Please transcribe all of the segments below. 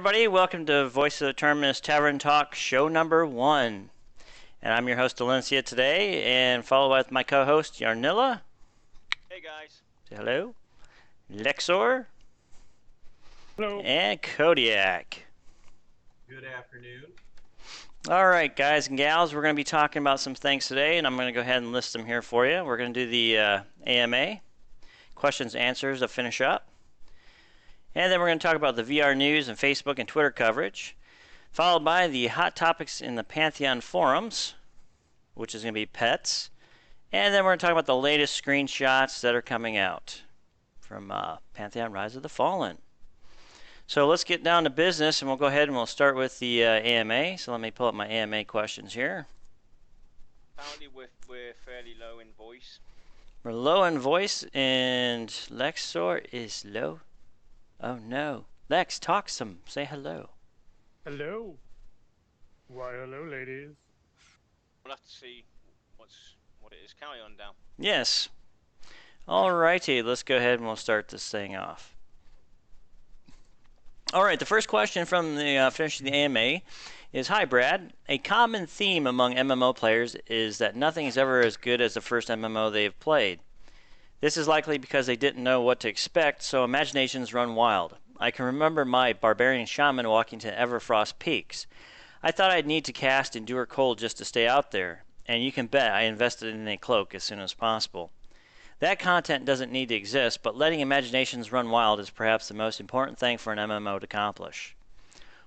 everybody. Welcome to Voice of the Terminus Tavern Talk, show number 1. And I'm your host, Alencia, today, and followed by my co-host, Yarnilla. Hey, guys. Say hello. Lexor. Hello. And Kodiak. Good afternoon. All right, guys and gals, we're going to be talking about some things today, and I'm going to go ahead and list them here for you. We're going to do the AMA, questions and answers to finish up. And then we're going to talk about the VR news and Facebook and Twitter coverage, followed by the hot topics in the Pantheon forums, which is going to be pets. And then we're going to talk about the latest screenshots that are coming out from Pantheon Rise of the Fallen. So let's get down to business, and we'll go ahead and we'll start with the AMA. So let me pull up my AMA questions here. Apparently we're fairly low in voice. We're low in voice, and Lexor is low. Oh no. Lex, talk some. Say hello. Hello. Why, hello, ladies. We'll have to see what it is. Carry on down. Yes. Alrighty, let's go ahead and we'll start this thing off. Alright, the first question from the finishing the AMA is, hi Brad, a common theme among MMO players is that nothing is ever as good as the first MMO they have played. This is likely because they didn't know what to expect, so imaginations run wild. I can remember my barbarian shaman walking to Everfrost Peaks. I thought I'd need to cast Endure Cold just to stay out there, and you can bet I invested in a cloak as soon as possible. That content doesn't need to exist, but letting imaginations run wild is perhaps the most important thing for an MMO to accomplish.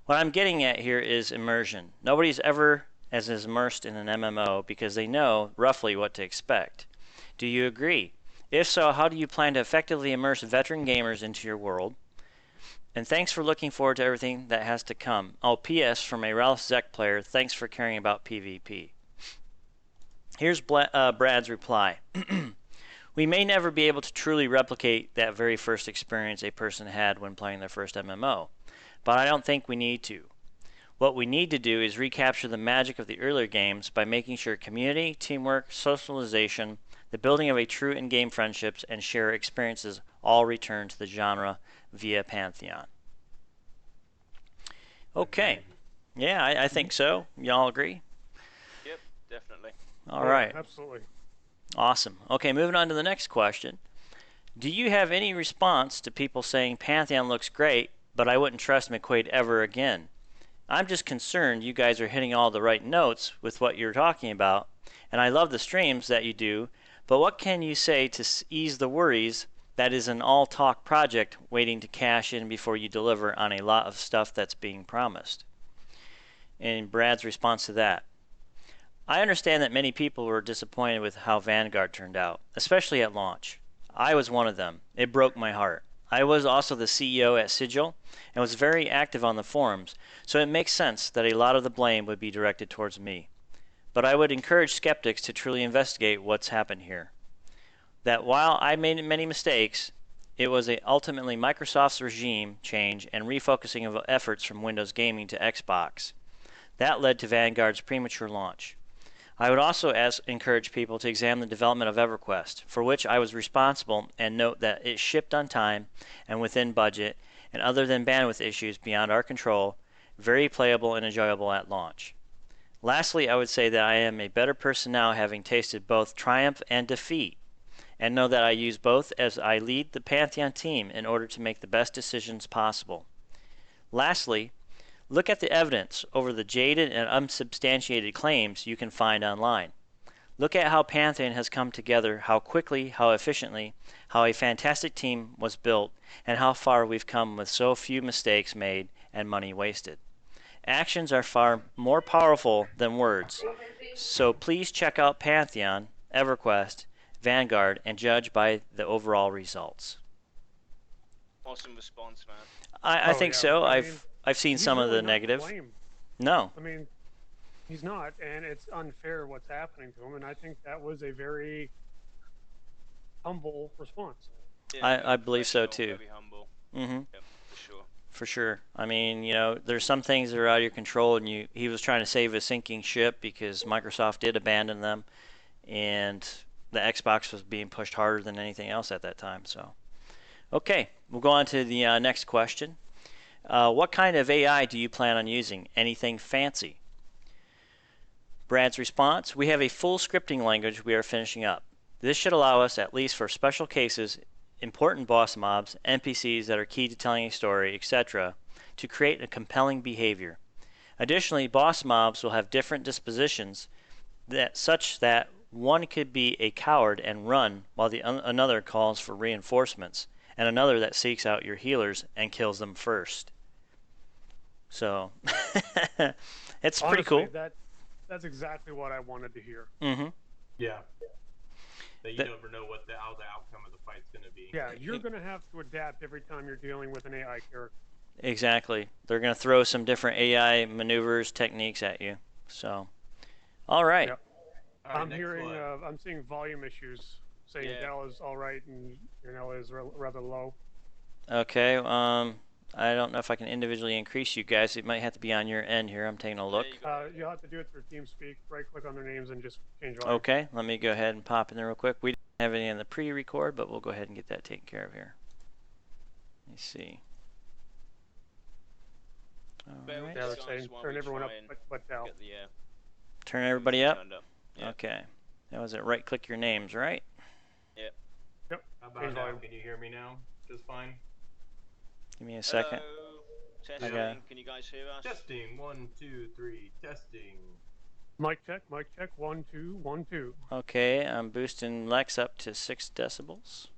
What I'm getting at here is immersion. Nobody's ever as immersed in an MMO because they know roughly what to expect. Do you agree? If so, how do you plan to effectively immerse veteran gamers into your world? And thanks for looking forward to everything that has to come. Oh, P.S. from a Ralph Zek player, thanks for caring about PvP. Here's Brad's reply. We may never be able to truly replicate that very first experience a person had when playing their first MMO, but I don't think we need to. What we need to do is recapture the magic of the earlier games by making sure community, teamwork, socialization, the building of a true in-game friendships, and shared experiences all return to the genre via Pantheon. Okay. Yeah, I think so. Y'all agree? Yep, definitely. All right. Absolutely. Awesome. Okay, moving on to the next question. Do you have any response to people saying Pantheon looks great, but I wouldn't trust McQuaid ever again? I'm just concerned you guys are hitting all the right notes with what you're talking about, and I love the streams that you do, but what can you say to ease the worries that is an all-talk project waiting to cash in before you deliver on a lot of stuff that's being promised? And Brad's response to that. I understand that many people were disappointed with how Vanguard turned out, especially at launch. I was one of them. It broke my heart. I was also the CEO at Sigil and was very active on the forums, so it makes sense that a lot of the blame would be directed towards me. But I would encourage skeptics to truly investigate what's happened here. That while I made many mistakes, it was ultimately Microsoft's regime change and refocusing of efforts from Windows Gaming to Xbox. That led to Vanguard's premature launch. I would also encourage people to examine the development of EverQuest, for which I was responsible, and note that it shipped on time and within budget, and other than bandwidth issues beyond our control, very playable and enjoyable at launch. Lastly, I would say that I am a better person now, having tasted both triumph and defeat, and know that I use both as I lead the Pantheon team in order to make the best decisions possible. Lastly, look at the evidence over the jaded and unsubstantiated claims you can find online. Look at how Pantheon has come together, how quickly, how efficiently, how a fantastic team was built, and how far we've come with so few mistakes made and money wasted. Actions are far more powerful than words, so please check out Pantheon, EverQuest, Vanguard, and judge by the overall results. Awesome response, man. I think yeah. so. I mean, I've seen he's some of really the not to negative. blame. No. I mean, he's not, and it's unfair what's happening to him, and I think that was a very humble response. Yeah, I believe so professional, too. Very humble. Mm-hmm. Yep, for sure. For sure. I mean, there's some things that are out of your control, and he was trying to save a sinking ship because Microsoft did abandon them, and the Xbox was being pushed harder than anything else at that time. So, okay, we'll go on to the next question. What kind of AI do you plan on using? Anything fancy? Brad's response, we have a full scripting language we are finishing up. This should allow us, at least for special cases, important boss mobs, NPCs that are key to telling a story, etc., to create a compelling behavior. Additionally, boss mobs will have different dispositions such that one could be a coward and run while another calls for reinforcements, and another that seeks out your healers and kills them first. So, it's Honestly, pretty cool. That's exactly what I wanted to hear. Mm-hmm. Yeah. That you never know how the outcome of the fight's going to be. Yeah, you're going to have to adapt every time you're dealing with an AI character. Exactly. They're going to throw some different AI maneuvers, techniques at you. So, all right. Yep. All right, I'm seeing volume issues, saying Dell is all right and Janelle is rather low. Okay. I don't know if I can individually increase you guys. It might have to be on your end here. I'm taking a look. You'll have to do it through TeamSpeak. Right-click on their names and just change volume. Okay. Let me go ahead and pop in there real quick. We didn't have any in the pre-record, but we'll go ahead and get that taken care of here. Let me see. All right. Yeah, let's say turn everyone up but Dell. Turn everybody up? Yeah. Okay. That was it. Right-click your names, right? Yep. How about now? Can you hear me now? Just fine? Give me a second. Hello. Testing. Can you guys hear us? Testing. 1, 2, 3. Testing. Mic check. 1, 2, 1, 2. Okay, I'm boosting Lex up to 6 decibels.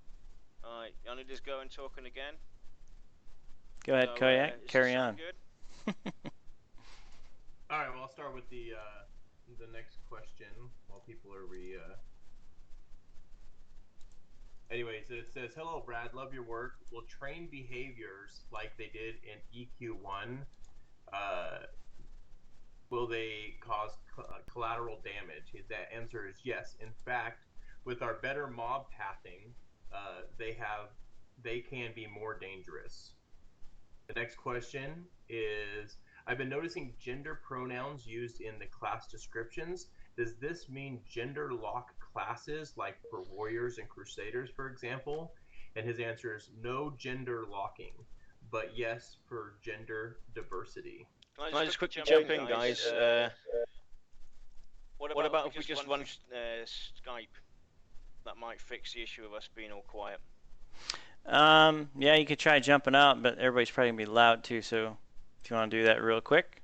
Alright, you want to just go and talking again? Go ahead, Kodak. Carry on. Good? All right. Well, I'll start with the next question while people are Anyways, it says, "Hello, Brad. Love your work. Will train behaviors like they did in EQ1? Will they cause collateral damage?" That answer is yes. In fact, with our better mob pathing, they can be more dangerous. The next question is, I've been noticing gender pronouns used in the class descriptions. Does this mean gender lock classes, like for warriors and crusaders, for example? And his answer is no gender locking, but yes for gender diversity. Can I just quickly jump in, guys? What about if we just run Skype? That might fix the issue of us being all quiet. Yeah, you could try jumping out, but everybody's probably going to be loud too, so if you want to do that real quick.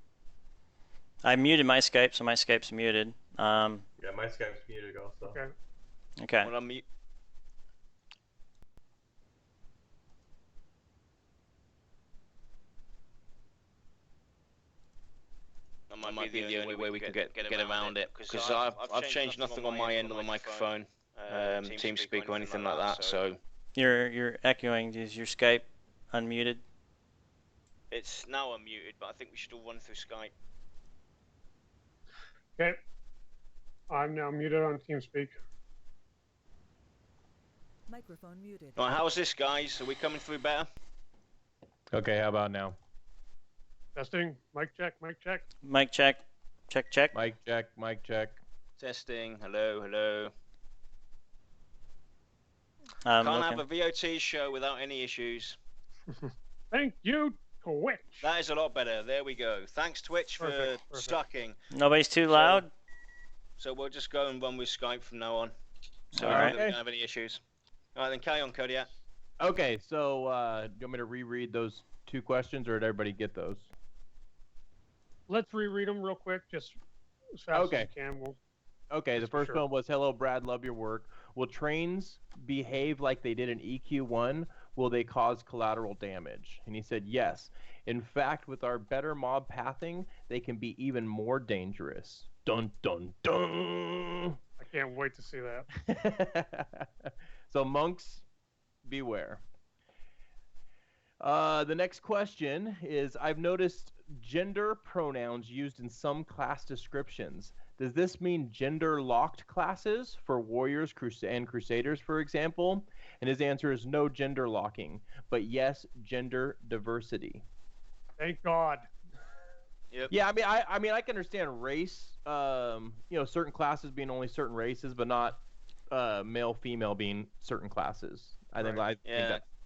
I muted my Skype, so my Skype's muted. Yeah, my Skype's muted also. Okay. Well, I'm That might be the only way we can get around it, because I've changed nothing on my end on the microphone, TeamSpeak or anything like that. So you're echoing. Is your Skype unmuted? it's now unmuted, but I think we should all run through Skype. Okay. I'm now muted on TeamSpeak. Microphone muted. All right, how's this, guys? Are we coming through better? Okay, how about now? Testing. Mic check. Mic check. Check. Mic check. Testing. Hello. Can't have a VOT show without any issues. Thank you, Twitch. That is a lot better. There we go. Thanks, Twitch, for stucking. Nobody's too loud? So we'll just go and run with Skype from now on. So All right. we don't have any issues. All right, then carry on, Kodiak. Okay, so do you want me to reread those 2 questions, or did everybody get those? Let's reread them real quick, just as fast as we can. Okay, the first one was, "Hello, Brad, love your work. Will trains behave like they did in EQ1? Will they cause collateral damage?" And he said, yes. In fact, with our better mob pathing, they can be even more dangerous. Dun, dun, dun! I can't wait to see that. So, monks, beware. The next question is, I've noticed gender pronouns used in some class descriptions. Does this mean gender-locked classes for warriors and crusaders, for example? And his answer is no gender locking, but yes, gender diversity. Thank God. Yep. Yeah, I mean, I can understand race. Certain classes being only certain races, but not male, female being certain classes. I think that's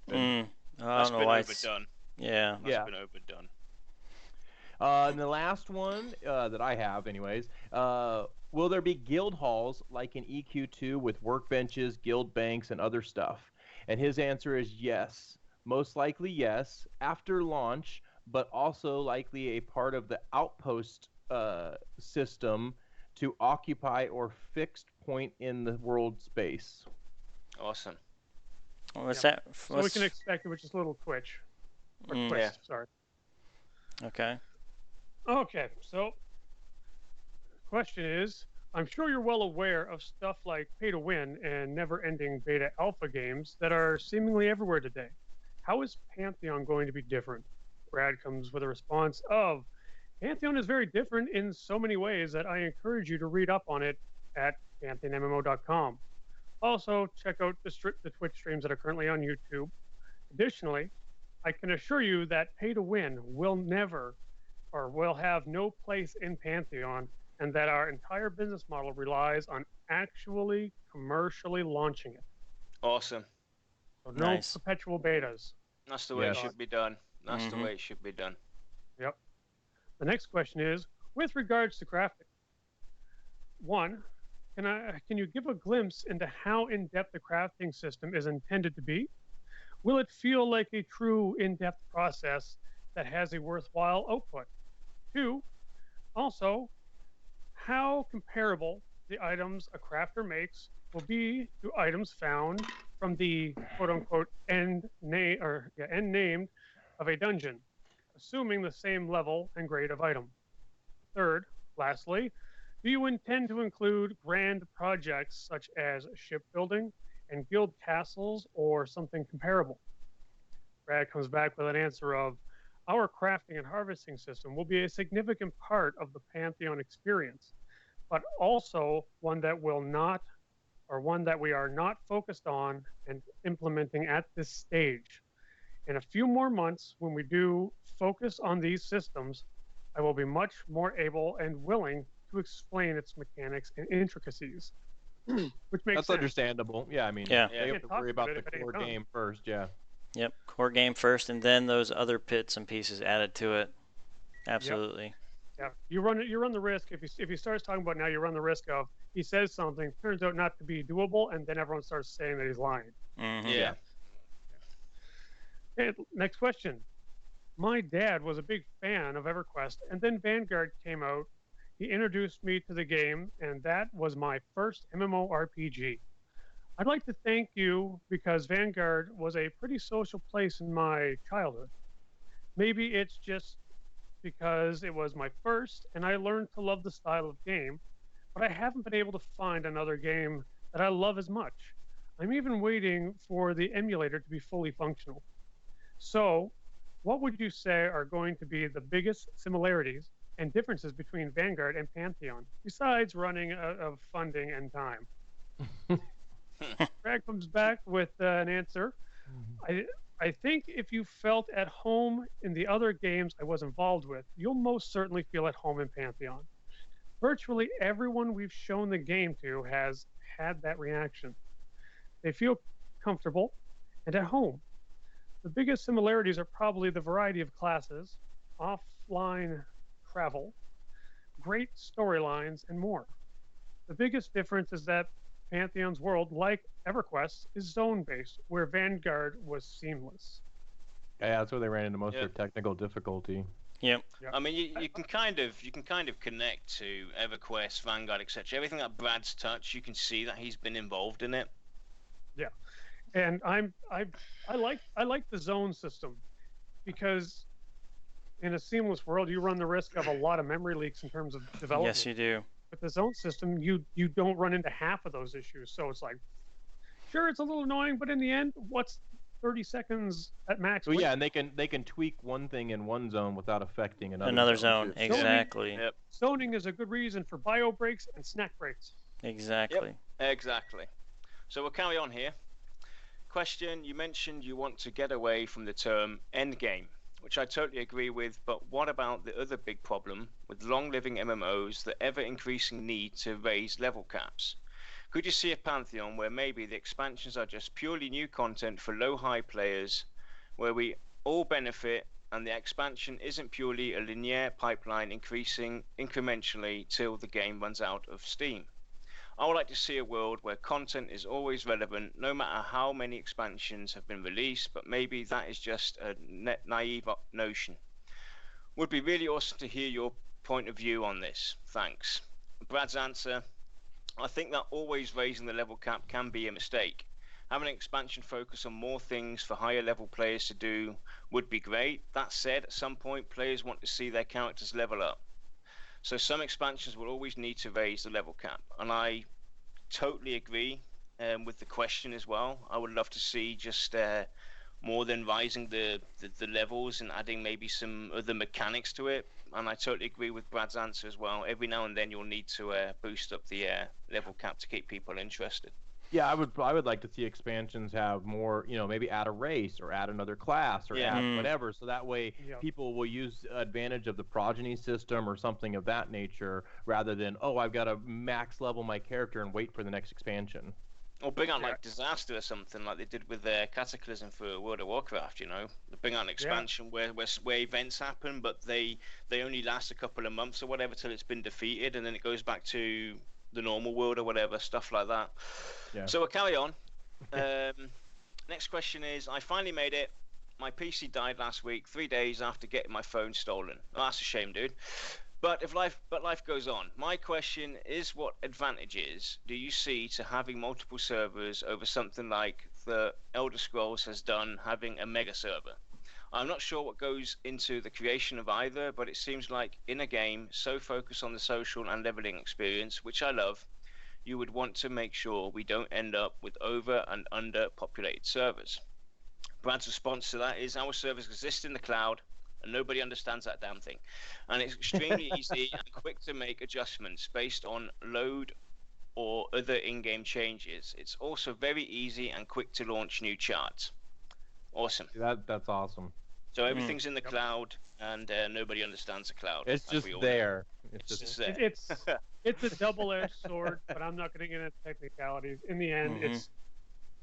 I don't know been why overdone. Yeah. That's been overdone. And the last one that I have, anyways, will there be guild halls like in EQ2 with workbenches, guild banks, and other stuff? And his answer is yes. Most likely yes, after launch, but also likely a part of the outpost system to occupy or fixed point in the world space. Awesome. What's Yeah. that? So we can expect it with just a little twitch. Or twist, Yeah. sorry. Okay. Okay, so question is, I'm sure you're well aware of stuff like pay to win and never-ending beta alpha games that are seemingly everywhere today. How is Pantheon going to be different? Brad comes with a response of, Pantheon is very different in so many ways that I encourage you to read up on it at pantheonmmo.com. Also, check out the Twitch streams that are currently on YouTube. Additionally, I can assure you that pay to win will never or will have no place in Pantheon, and that our entire business model relies on actually commercially launching it. Awesome. So no Nice. perpetual betas. That's the way it Yes. should be done. That's the Mhm. way it should be done. Yep. The next question is, with regards to crafting, one, can you give a glimpse into how in-depth the crafting system is intended to be? Will it feel like a true in-depth process that has a worthwhile output? Two, also, how comparable the items a crafter makes will be to items found from the quote-unquote end named of a dungeon, assuming the same level and grade of item. Third, lastly, do you intend to include grand projects such as shipbuilding and guild castles or something comparable? Brad comes back with an answer of, our crafting and harvesting system will be a significant part of the Pantheon experience, but also one that we are not focused on and implementing at this stage. In a few more months, when we do focus on these systems, I will be much more able and willing to explain its mechanics and intricacies. Which makes That's sense. understandable. Yeah, I mean, Yeah. they have to worry about the core game first. Yeah. Yep. Core game first, and then those other bits and pieces added to it. Absolutely. Yeah, you run the risk if he starts talking about now, you run the risk of he says something, turns out not to be doable, and then everyone starts saying that he's lying. Mm-hmm. Yeah. Okay, next question. My dad was a big fan of EverQuest, and then Vanguard came out. He introduced me to the game, and that was my first MMORPG. I'd like to thank you because Vanguard was a pretty social place in my childhood. Maybe it's just because it was my first and I learned to love the style of game, but I haven't been able to find another game that I love as much. I'm even waiting for the emulator to be fully functional. So, what would you say are going to be the biggest similarities and differences between Vanguard and Pantheon, besides running out of funding and time? Brad comes back with an answer. I think if you felt at home in the other games I was involved with, you'll most certainly feel at home in Pantheon. Virtually everyone we've shown the game to has had that reaction. They feel comfortable and at home. The biggest similarities are probably the variety of classes, offline travel, great storylines, and more. The biggest difference is that Pantheon's world, like EverQuest, is zone-based, where Vanguard was seamless. Yeah, that's where they ran into most Yeah. of their technical difficulty. Yep. I mean, you can kind of connect to EverQuest, Vanguard, etc. Everything that Brad's touched, you can see that he's been involved in it. Yeah, and I like the zone system because in a seamless world, you run the risk of a lot of memory leaks in terms of development. Yes, you do. With the zone system, you don't run into half of those issues. So it's like, sure, it's a little annoying, but in the end, what's 30 seconds at max? Well, yeah, and they can tweak one thing in one zone without affecting Another zone. too. Exactly. Yep. Zoning is a good reason for bio breaks and snack breaks. Exactly. Exactly. So we'll carry on here. Question, you mentioned you want to get away from the term endgame, which I totally agree with, but what about the other big problem with long-living MMOs, the ever-increasing need to raise level caps? Could you see a Pantheon where maybe the expansions are just purely new content for low-high players, where we all benefit, and the expansion isn't purely a linear pipeline increasing incrementally till the game runs out of steam. I would like to see a world where content is always relevant, no matter how many expansions have been released, but maybe that is just a naive notion. Would be really awesome to hear your point of view on this. Thanks. Brad's answer: I think that always raising the level cap can be a mistake. Having an expansion focus on more things for higher level players to do would be great. That said, at some point players want to see their characters level up. So some expansions will always need to raise the level cap. And I totally agree with the question as well. I would love to see just more than rising the levels and adding maybe some other mechanics to it. And I totally agree with Brad's answer as well. Every now and then you'll need to boost up the level cap to keep people interested. Yeah, I would like to see expansions have more, maybe add a race or add another class or add whatever, so that way people will use advantage of the progeny system or something of that nature, rather than, oh, I've got to max level my character and wait for the next expansion. Or bring out like Disaster or something like they did with Cataclysm for World of Warcraft, They bring out an expansion where events happen, but they only last a couple of months or whatever till it's been defeated, and then it goes back to the normal world or whatever, stuff like that. Yeah. So we'll carry on. Next question is: I finally made it. My PC died last week, 3 days after getting my phone stolen. Oh, that's a shame, dude. But life goes on. My question is: what advantages do you see to having multiple servers over something like the Elder Scrolls has done, having a mega server? I'm not sure what goes into the creation of either, but it seems like in a game so focused on the social and leveling experience, which I love, you would want to make sure we don't end up with over and under populated servers. Brad's response to that is: our servers exist in the cloud and nobody understands that damn thing. And it's extremely easy and quick to make adjustments based on load or other in-game changes. It's also very easy and quick to launch new charts. Awesome. That's awesome. So everything's in the cloud, and nobody understands the cloud. It's just there. It's just there. It's a double-edged sword, but I'm not going to get into technicalities. In the end, it's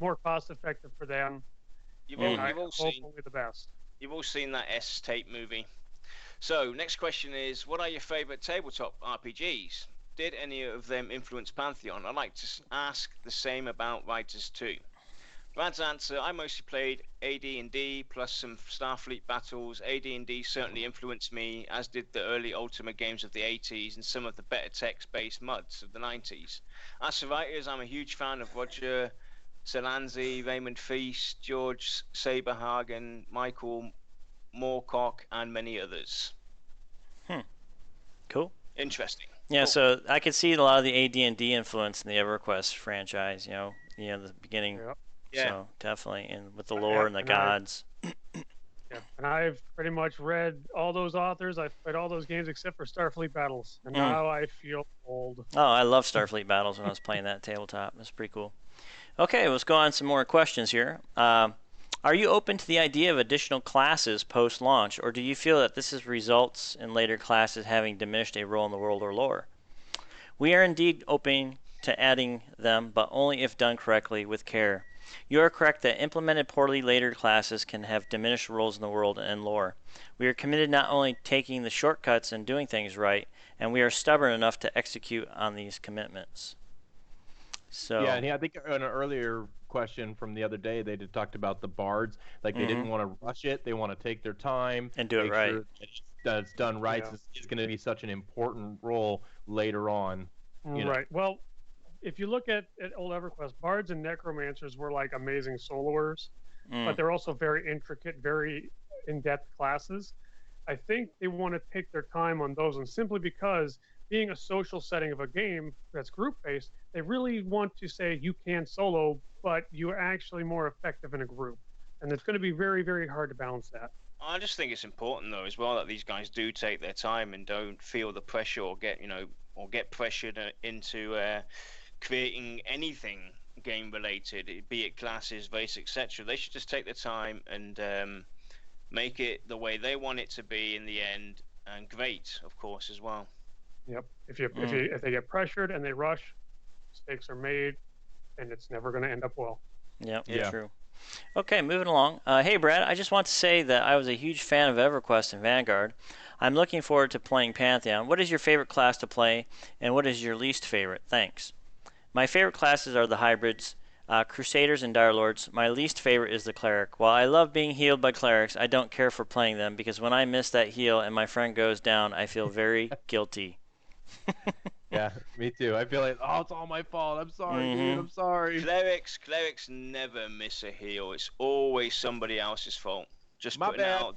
more cost-effective for them. You've all seen the best. You've all seen that S-Tape movie. So next question is: what are your favorite tabletop RPGs? Did any of them influence Pantheon? I'd like to ask the same about Writers 2. Brad's answer: I mostly played AD&D plus some Starfleet battles. AD&D certainly influenced me, as did the early Ultima games of the 80s and some of the better text-based MUDs of the 90s. As for writers, I'm a huge fan of Roger Salanzi, Raymond Feast, George Saberhagen, Michael Moorcock, and many others. Cool. Interesting. Yeah, cool. So I could see a lot of the AD&D influence in the EverQuest franchise, the beginning. Yeah. So definitely, and with the lore and the gods. And I've pretty much read all those authors. I've played all those games except for Starfleet Battles, and now I feel old. Oh, I love Starfleet Battles when I was playing that tabletop. That's pretty cool. Okay, let's go on some more questions here. Are you open to the idea of additional classes post-launch, or do you feel that this results in later classes having diminished a role in the world or lore? We are indeed open to adding them, but only if done correctly with care. You are correct that implemented poorly later classes can have diminished roles in the world and lore. We are committed not only taking the shortcuts and doing things right, and we are stubborn enough to execute on these commitments. So yeah, and I think in an earlier question from the other day, they talked about the bards. Like they didn't want to rush it; they want to take their time and do it right. Sure that it's done right. Yeah. It's going to be such an important role later on. Right. Well, if you look at old EverQuest, bards and necromancers were like amazing soloers, but they're also very intricate, very in-depth classes. I think they want to take their time on those, and simply because being a social setting of a game that's group-based, they really want to say you can solo, but you're actually more effective in a group. And it's going to be very, very hard to balance that. I just think it's important, though, as well, that these guys do take their time and don't feel the pressure or get pressured into creating anything game-related, be it classes, race, etc. They should just take their time and make it the way they want it to be in the end, and great, of course, as well. Yep. If they get pressured and they rush, mistakes are made, and it's never going to end up well. Yep, yeah, true. Okay, moving along. Hey, Brad, I just want to say that I was a huge fan of EverQuest and Vanguard. I'm looking forward to playing Pantheon. What is your favorite class to play, and what is your least favorite? Thanks. My favorite classes are the hybrids, Crusaders and Dire Lords. My least favorite is the Cleric. While I love being healed by Clerics, I don't care for playing them because when I miss that heal and my friend goes down, I feel very guilty. Yeah, me too. I feel like, oh, it's all my fault. I'm sorry, dude. I'm sorry. Clerics never miss a heal. It's always somebody else's fault. Just My putting bad. it out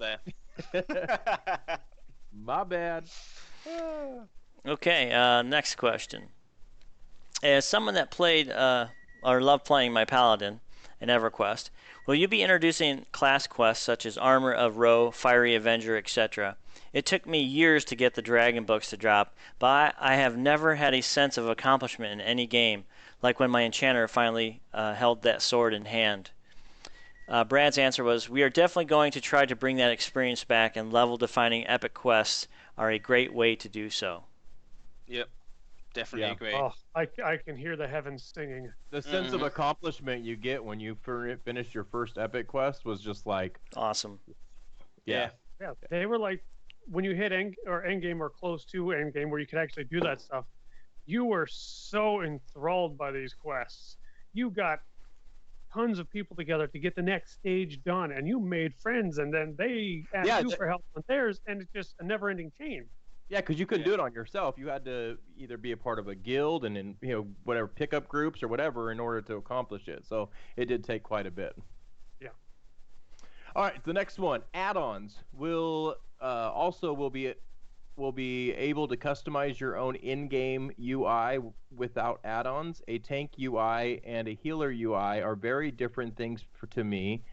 there. My bad. Okay, next question. As someone that played or loved playing my Paladin in EverQuest, will you be introducing class quests such as Armor of Ro, Fiery Avenger, etc.? It took me years to get the Dragon books to drop, but I have never had a sense of accomplishment in any game, like when my Enchanter finally held that sword in hand. Brad's answer was, we are definitely going to try to bring that experience back, and level-defining epic quests are a great way to do so. Yep, definitely agree. Oh, I can hear the heavens singing. The sense of accomplishment you get when you finish your first epic quest was just like Awesome. yeah. Yeah, they were like, when you hit end game or close to end game where you could actually do that stuff, you were so enthralled by these quests. You got tons of people together to get the next stage done, and you made friends, and then they asked you for help on theirs, and it's just a never-ending chain. Yeah, because you couldn't do it on yourself. You had to either be a part of a guild and in whatever pickup groups or whatever in order to accomplish it. So it did take quite a bit. Yeah. All right, the next one, add-ons will be able to customize your own in-game UI without add-ons. A tank UI and a healer UI are very different things to me,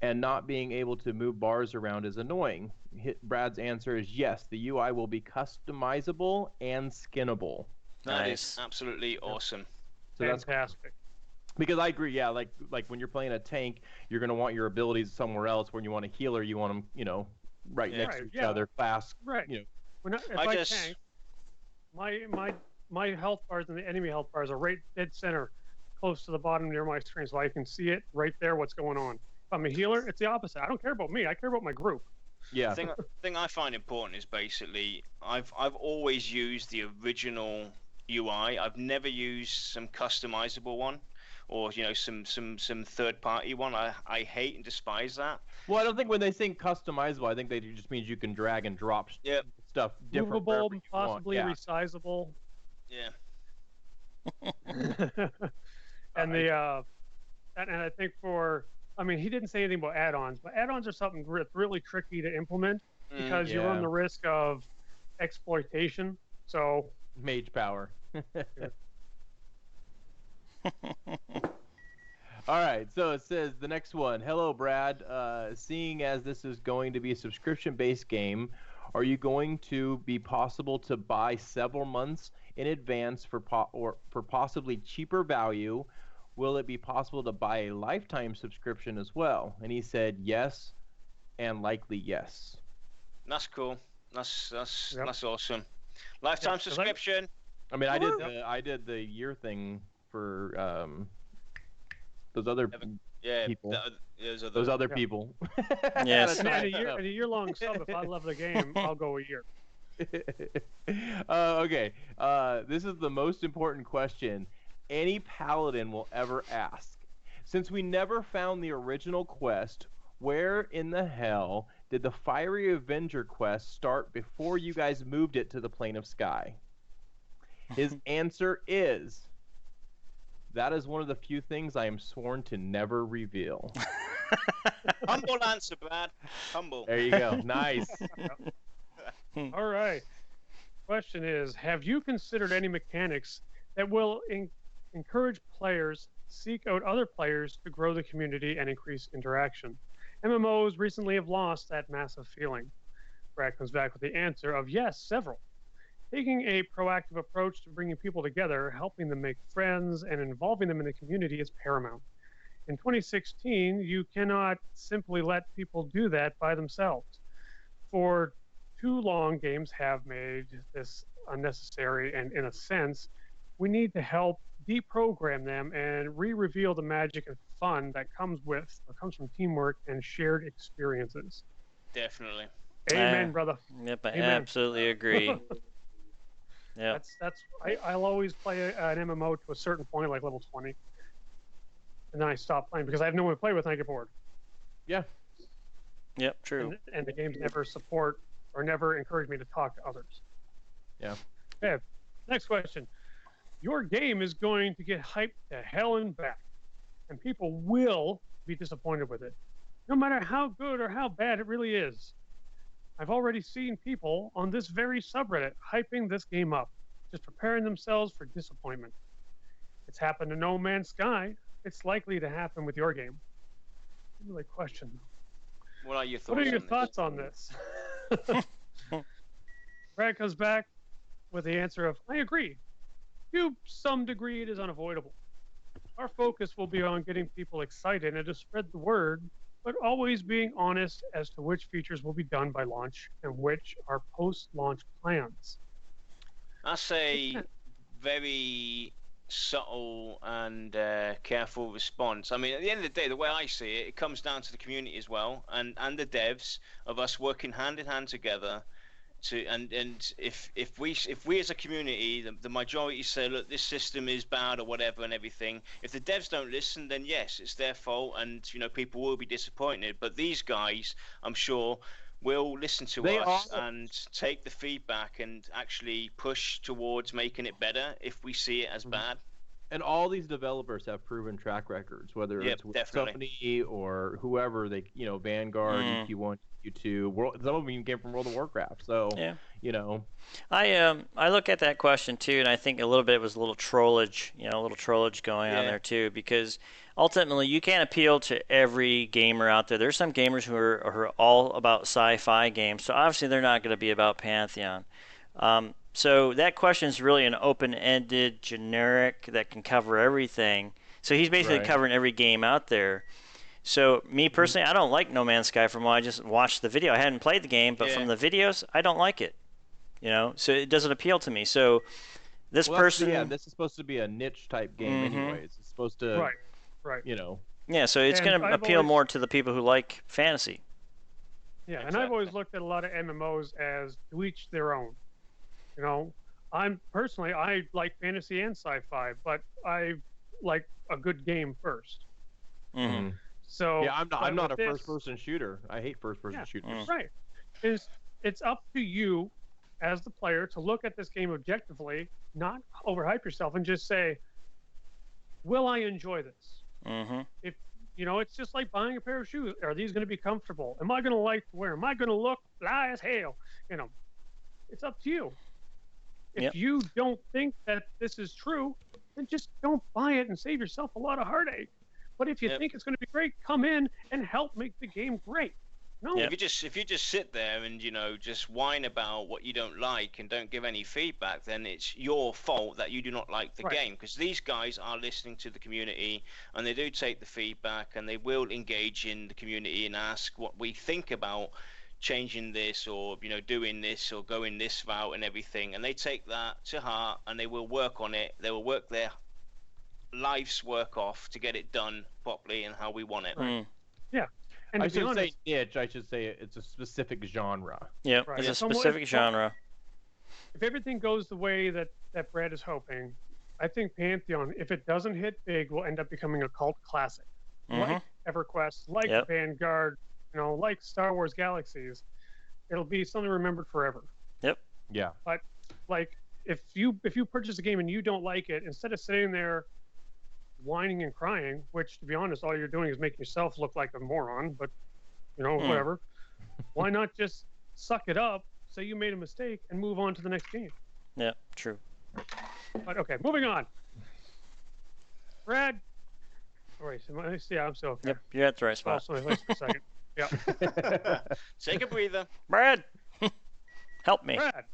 and not being able to move bars around is annoying. Brad's answer is yes, the UI will be customizable and skinnable. That is absolutely awesome. So fantastic. Because I agree, yeah, like when you're playing a tank, you're going to want your abilities somewhere else. When you want a healer, you want them, right next to each other, class. Right. When if I tank, my health bars and the enemy health bars are right dead center, close to the bottom near my screen, so I can see it right there, what's going on. If I'm a healer, it's the opposite. I don't care about me. I care about my group. Yeah. The thing I find important is basically I've always used the original UI. I've never used some customizable one, or some third party one. I hate and despise that. Well, I don't think when they think customizable, I think they just means you can drag and drop stuff different. Movable, possibly resizable. Yeah. And and I think he didn't say anything about add-ons, but add-ons are something really tricky to implement because you run the risk of exploitation. So mage power. All right, so it says the next one. Hello, Brad. Seeing as this is going to be a subscription-based game, are you going to be possible to buy several months in advance for possibly cheaper value? Will it be possible to buy a lifetime subscription as well? And he said yes, and likely yes. That's cool. That's awesome. Lifetime subscription. I mean, I did the year thing for those other people. Those other people. Yes. And a year-long sub, if I love the game, I'll go a year. Okay. This is the most important question any paladin will ever ask. Since we never found the original quest, where in the hell did the Fiery Avenger quest start before you guys moved it to the Plane of Sky? His answer is, that is one of the few things I am sworn to never reveal. Humble answer, Brad. Humble. There you go. Nice. All right. Question is, have you considered any mechanics that will encourage players seek out other players to grow the community and increase interaction? MMOs recently have lost that massive feeling. Brad comes back with the answer of yes, several. Taking a proactive approach to bringing people together, helping them make friends, and involving them in the community is paramount. In 2016, you cannot simply let people do that by themselves. For too long, games have made this unnecessary, and in a sense, we need to help deprogram them and re-reveal the magic and fun that comes from teamwork and shared experiences. Definitely. Amen, brother. Yep, I Amen. absolutely agree. Yeah. I'll always play an MMO to a certain point, like level 20, and then I stop playing because I have no one to play with and I get bored. Yeah. Yep, true. And the games never support or never encourage me to talk to others. Yeah. Okay, next question. Your game is going to get hyped to hell and back, and people will be disappointed with it, no matter how good or how bad it really is. I've already seen people on this very subreddit hyping this game up, just preparing themselves for disappointment. It's happened to No Man's Sky. It's likely to happen with your game. Really question. What are your thoughts? What are your thoughts on this? Brad comes back with the answer of, I agree. To some degree, it is unavoidable. Our focus will be on getting people excited and to spread the word, but always being honest as to which features will be done by launch and which are post-launch plans. That's a very subtle and careful response. I mean, at the end of the day, the way I see it, it comes down to the community as well, and the devs of us working hand in hand together. And if we as a community, the majority say, look, this system is bad or whatever and everything. If the devs don't listen, then yes, it's their fault, and people will be disappointed. But these guys, I'm sure, will listen to us and take the feedback and actually push towards making it better if we see it as bad. And all these developers have proven track records, whether it's with Sony or whoever. They, Vanguard, EQ1, EQ2. Some of them even came from World of Warcraft. So, I look at that question too, and I think a little bit it was a little trollage, going on there too, because ultimately you can't appeal to every gamer out there. There's some gamers who are all about sci-fi games, so obviously they're not going to be about Pantheon. So that question is really an open-ended, generic that can cover everything. So he's basically covering every game out there. So me personally, I don't like No Man's Sky from when I just watched the video. I hadn't played the game, but from the videos, I don't like it. So it doesn't appeal to me. So this person, this is supposed to be a niche type game, anyways. It's supposed to, right. Yeah, so it's going to appeal more to the people who like fantasy. Yeah, and I've always looked at a lot of MMOs as to each their own. I like fantasy and sci-fi, but I like a good game first. Mm-hmm. So I'm not a first-person shooter. I hate first-person shooters. Right. It's up to you as the player to look at this game objectively, not overhype yourself, and just say, will I enjoy this? Mm-hmm. If it's just like buying a pair of shoes. Are these going to be comfortable? Am I going to like to wear? Am I going to look fly as hell? It's up to you. If you don't think that this is true, then just don't buy it and save yourself a lot of heartache. But if you think it's going to be great, come in and help make the game great. No. If you just sit there and just whine about what you don't like and don't give any feedback, then it's your fault that you do not like the game, because these guys are listening to the community and they do take the feedback and they will engage in the community and ask what we think about changing this or doing this or going this route and everything, and they take that to heart and they will work on it. They will work their life's work off to get it done properly and how we want it. Yeah. And I should say niche. I should say it's a specific genre. Yeah, it's a specific genre. If everything goes the way that Brad is hoping, I think Pantheon, if it doesn't hit big, will end up becoming a cult classic. Like EverQuest, like Vanguard, like Star Wars Galaxies. It'll be something remembered forever. Yep. Yeah. But like if you purchase a game and you don't like it, instead of sitting there whining and crying, which to be honest, all you're doing is making yourself look like a moron, but whatever. Why not just suck it up, say you made a mistake, and move on to the next game? Yeah, true. But okay, moving on. Brad. All right, I'm still okay. Yep, you're at the right spot. Also, wait a second. Yeah. Take a breather. Brad, help me. Brad,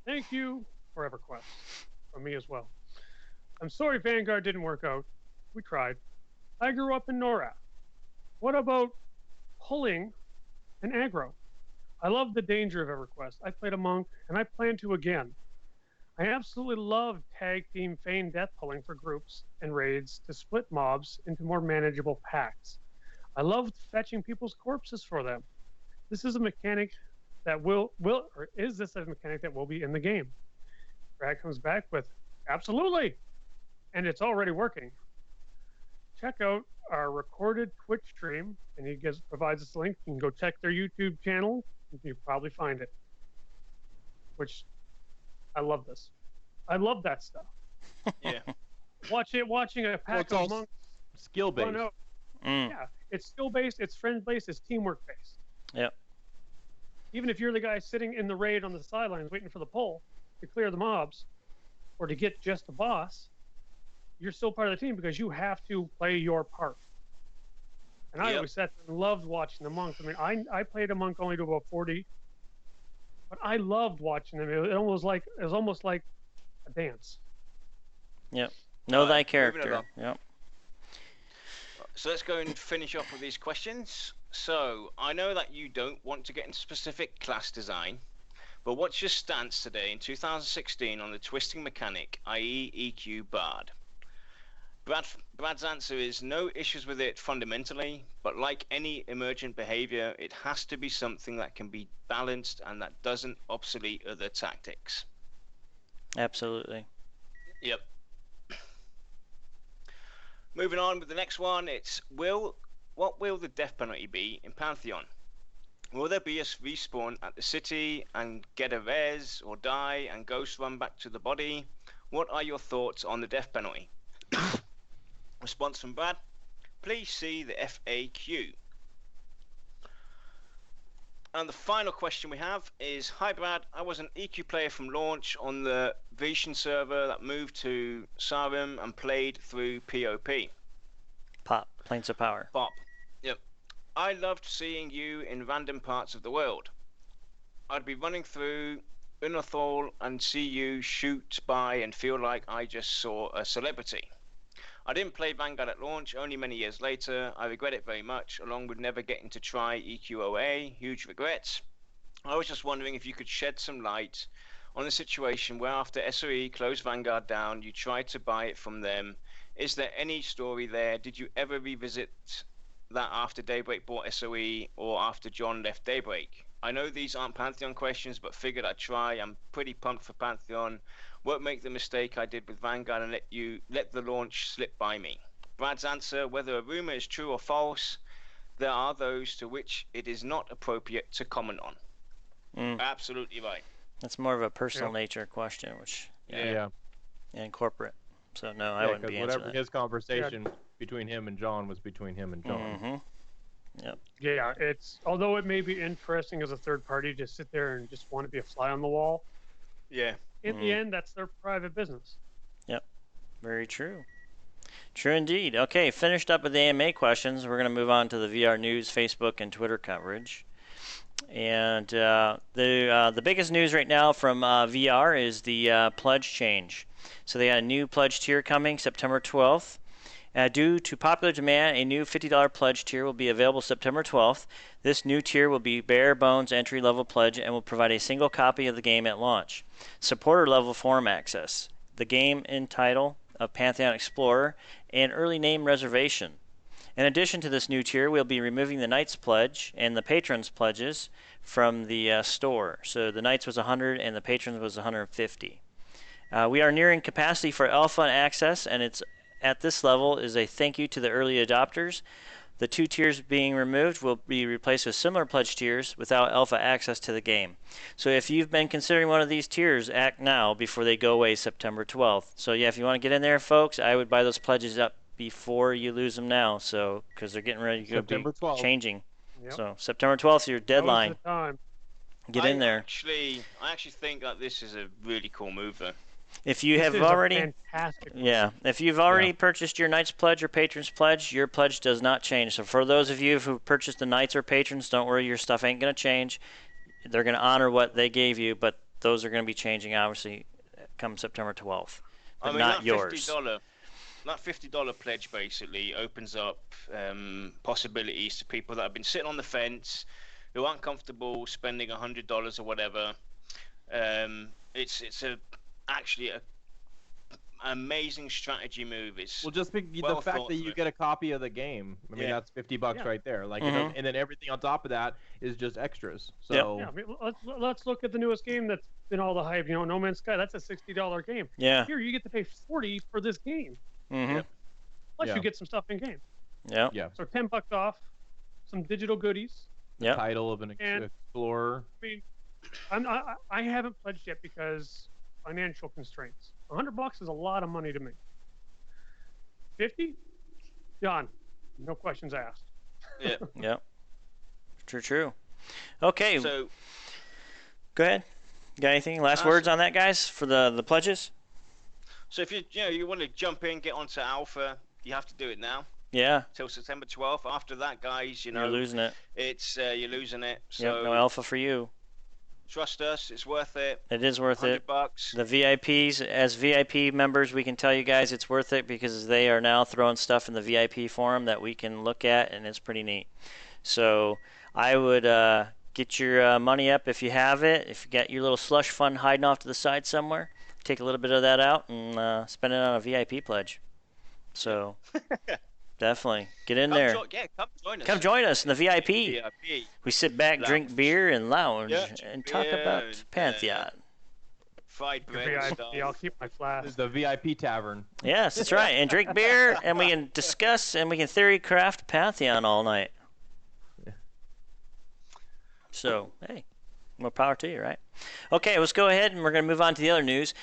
thank you for EverQuest. From me as well. I'm sorry Vanguard didn't work out. We tried. I grew up in NORAD. What about pulling an aggro? I love the danger of EverQuest. I played a monk, and I plan to again. I absolutely love tag team feign death pulling for groups and raids to split mobs into more manageable packs. I loved fetching people's corpses for them. This is a mechanic that or is this a mechanic that will be in the game? Brad comes back with, absolutely, and it's already working. Check out our recorded Twitch stream, and he provides us a link. You can go check their YouTube channel. You'll probably find it. Which I love this. I love that stuff. Yeah. Watching a pack of monks. Skill based. Yeah, it's skill based, it's friend based, it's teamwork based. Yep. Even if you're the guy sitting in the raid on the sidelines waiting for the pull to clear the mobs or to get just the boss, you're still part of the team because you have to play your part. And I always sat there and loved watching the monks. I mean, I played a monk only to about 40, but I loved watching them. It was almost like a dance. Yep. Know thy character. Yep. So let's go and finish off with these questions. So I know that you don't want to get into specific class design, but what's your stance today in 2016 on the twisting mechanic, i.e. EQ Bard? Brad's answer is no issues with it fundamentally, but like any emergent behavior, it has to be something that can be balanced and that doesn't obsolete other tactics. Absolutely. Yep. Moving on with the next one, it's what will the death penalty be in Pantheon? Will there be a respawn at the city and get a res or die and ghost run back to the body? What are your thoughts on the death penalty? Response from Brad, please see the FAQ. And the final question we have is, hi Brad, I was an EQ player from launch on the Venetian server that moved to Sarum and played through POP. Pop, Planes of Power. Pop, yep. I loved seeing you in random parts of the world. I'd be running through Unathol and see you shoot by and feel like I just saw a celebrity. I didn't play Vanguard at launch, only many years later. I regret it very much, along with never getting to try EQOA. Huge regrets. I was just wondering if you could shed some light on the situation where after SOE closed Vanguard down, you tried to buy it from them. Is there any story there? Did you ever revisit that after Daybreak bought SOE or after John left Daybreak? I know these aren't Pantheon questions, but figured I'd try. I'm pretty pumped for Pantheon. Won't make the mistake I did with Vanguard and let the launch slip by me. Brad's answer, whether a rumor is true or false, there are those to which it is not appropriate to comment on. Absolutely right. That's more of a personal nature question, which and corporate. So no, I wouldn't be answering whatever that. his conversation between him and John was between him and John. Mm-hmm. Yep. Yeah, although it may be interesting as a third party to sit there and just want to be a fly on the wall. Yeah. In the end, that's their private business. Yep. Very true. True indeed. Okay, finished up with the AMA questions. We're going to move on to the VR News, Facebook, and Twitter coverage. And the biggest news right now from VR is the pledge change. So they got a new pledge tier coming September 12th. Due to popular demand, a new $50 pledge tier will be available September 12th. This new tier will be bare bones entry-level pledge and will provide a single copy of the game at launch. Supporter-level forum access, the game and title of Pantheon Explorer, and early name reservation. In addition to this new tier, we'll be removing the Knights pledge and the Patrons pledges from the store. So the Knights was 100 and the Patrons was 150. We are nearing capacity for alpha access, and it's at this level is a thank you to the early adopters. The two tiers being removed will be replaced with similar pledge tiers without alpha access to the game. So if you've been considering one of these tiers, act now before they go away September 12th. So yeah, if you want to get in there, folks, I would buy those pledges up before you lose them now. So because they're getting ready to be changing. Yep. So September 12th is your deadline. Get in there. I actually think that this is a really cool move, though. If you have already, if you've already purchased your Knights pledge or Patrons pledge, your pledge does not change. So for those of you who purchased the Knights or Patrons, don't worry, your stuff ain't going to change. They're going to honor what they gave you, but those are going to be changing, obviously, come September 12th. But not yours. That $50 pledge basically opens up possibilities to people that have been sitting on the fence, who aren't comfortable spending $100 or whatever. It's a actually an amazing strategy move. It's Well, just the well fact thought that you through. get a copy of the game. I mean, Yeah. that's $50 Yeah. right there. Like, Mhm. and then everything on top of that is just extras. Yep. So Yeah, I mean, let's look at the newest game that's been all the hype. You know, No Man's Sky. That's a $60 game. Yeah. Here, you get to pay $40 for this game. Mm-hmm. Yep. Plus, Yeah. you get some stuff in game. Yep. yeah, So $10 off, some digital goodies. Yep. title of an And- explorer. I mean, I haven't pledged yet because financial constraints. $100 is a lot of money to me. 50, done. No questions asked. Yeah. Yep. True. Okay. So Go ahead. Got anything? Last words on that, guys, for the pledges? so if you want to jump in, get onto alpha, you have to do it now Yeah. till September 12th. After that, guys, you know, You're losing it. it's you're losing it. So Yep. No alpha for you. trust us, it's worth it. It is worth it. $100. The VIPs, as VIP members, we can tell you guys it's worth it because they are now throwing stuff in the VIP forum that we can look at, and it's pretty neat. So I would get your money up if you have it. If you got your little slush fund hiding off to the side somewhere, take a little bit of that out and spend it on a VIP pledge. So definitely get in there. Come join us. Come join us in the VIP. VIP. We sit back, drink Lounge. beer, and lounge Yeah, and talk beer about and, Pantheon. Fried Your bread and VIP, stuff. I'll keep my This flask. is the VIP tavern. Yes, that's right. And drink beer, and we can discuss, and we can theory craft Pantheon all night. Yeah. So, hey, more power to you, right? Okay, let's go ahead, and we're going to move on to the other news.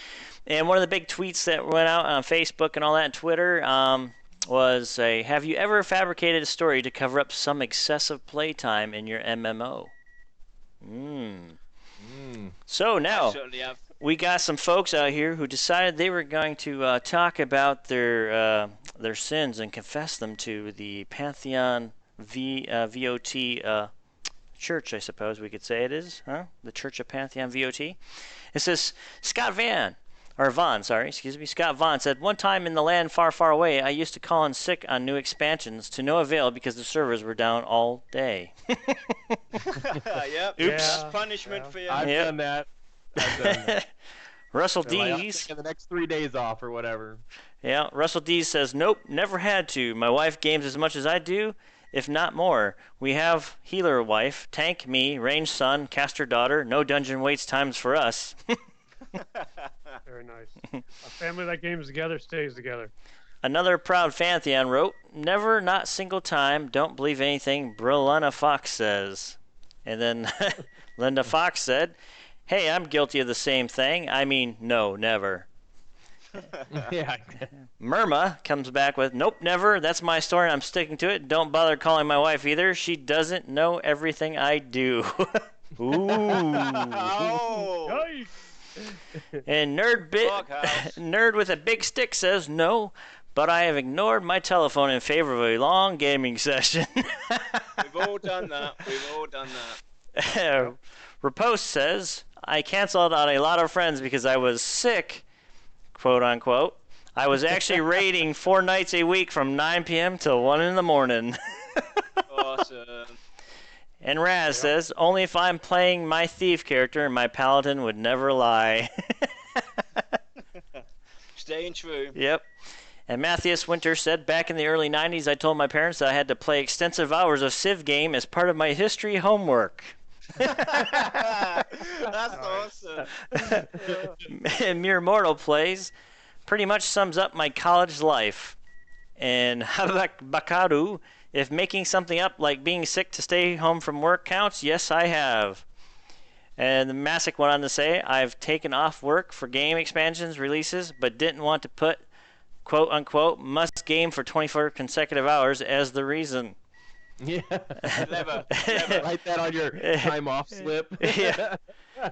And one of the big tweets that went out on Facebook and all that, and Twitter, was have you ever fabricated a story to cover up some excessive playtime in your MMO? So I now certainly have. we got some folks out here who decided they were going to talk about their sins and confess them to the Pantheon VoT church, I suppose we could say it is, huh? The Church of Pantheon VoT. It says Scott Vaughn said, one time in the land far, far away, I used to call in sick on new expansions to no avail because the servers were down all day. Yep. Oops. That's punishment for you. I've Yep. done that. I've done that. Russell They're like, I'm Dees. taking the next 3 days off or whatever. Yeah, Russell Dees says, nope, never had to. My wife games as much as I do, if not more. We have healer wife, tank me, range son, caster daughter, no dungeon waits times for us. Very nice. A family that games together stays together. Another proud Pantheon wrote, never, not single time, don't believe anything Brillana Fox says. And then Linda Fox said, hey, I'm guilty of the same thing. I mean, no, never. Yeah. Myrma comes back with, nope, never. That's my story. I'm sticking to it. Don't bother calling my wife either. She doesn't know everything I do. Ooh. Oh. Yikes! And Doghouse. Nerd with a big stick says, no, but I have ignored my telephone in favor of a long gaming session. We've all done that. We've all done that. Repose says, I canceled on a lot of friends because I was sick, quote unquote. I was actually raiding 4 nights a week from 9 p.m. till 1 in the morning. Awesome. And Raz says, only if I'm playing my thief character and my paladin would never lie. Staying true. Yep. And Matthias Winter said, back in the early 90s, I told my parents that I had to play extensive hours of Civ game as part of my history homework. That's awesome. And Mere Mortal plays, pretty much sums up my college life. And Habak Bakaru, if making something up like being sick to stay home from work counts, yes, I have. And the Masick went on to say, I've taken off work for game expansions releases, but didn't want to put, quote unquote, must game for 24 consecutive hours as the reason. Yeah. Never. Write that on your time off slip. Yeah.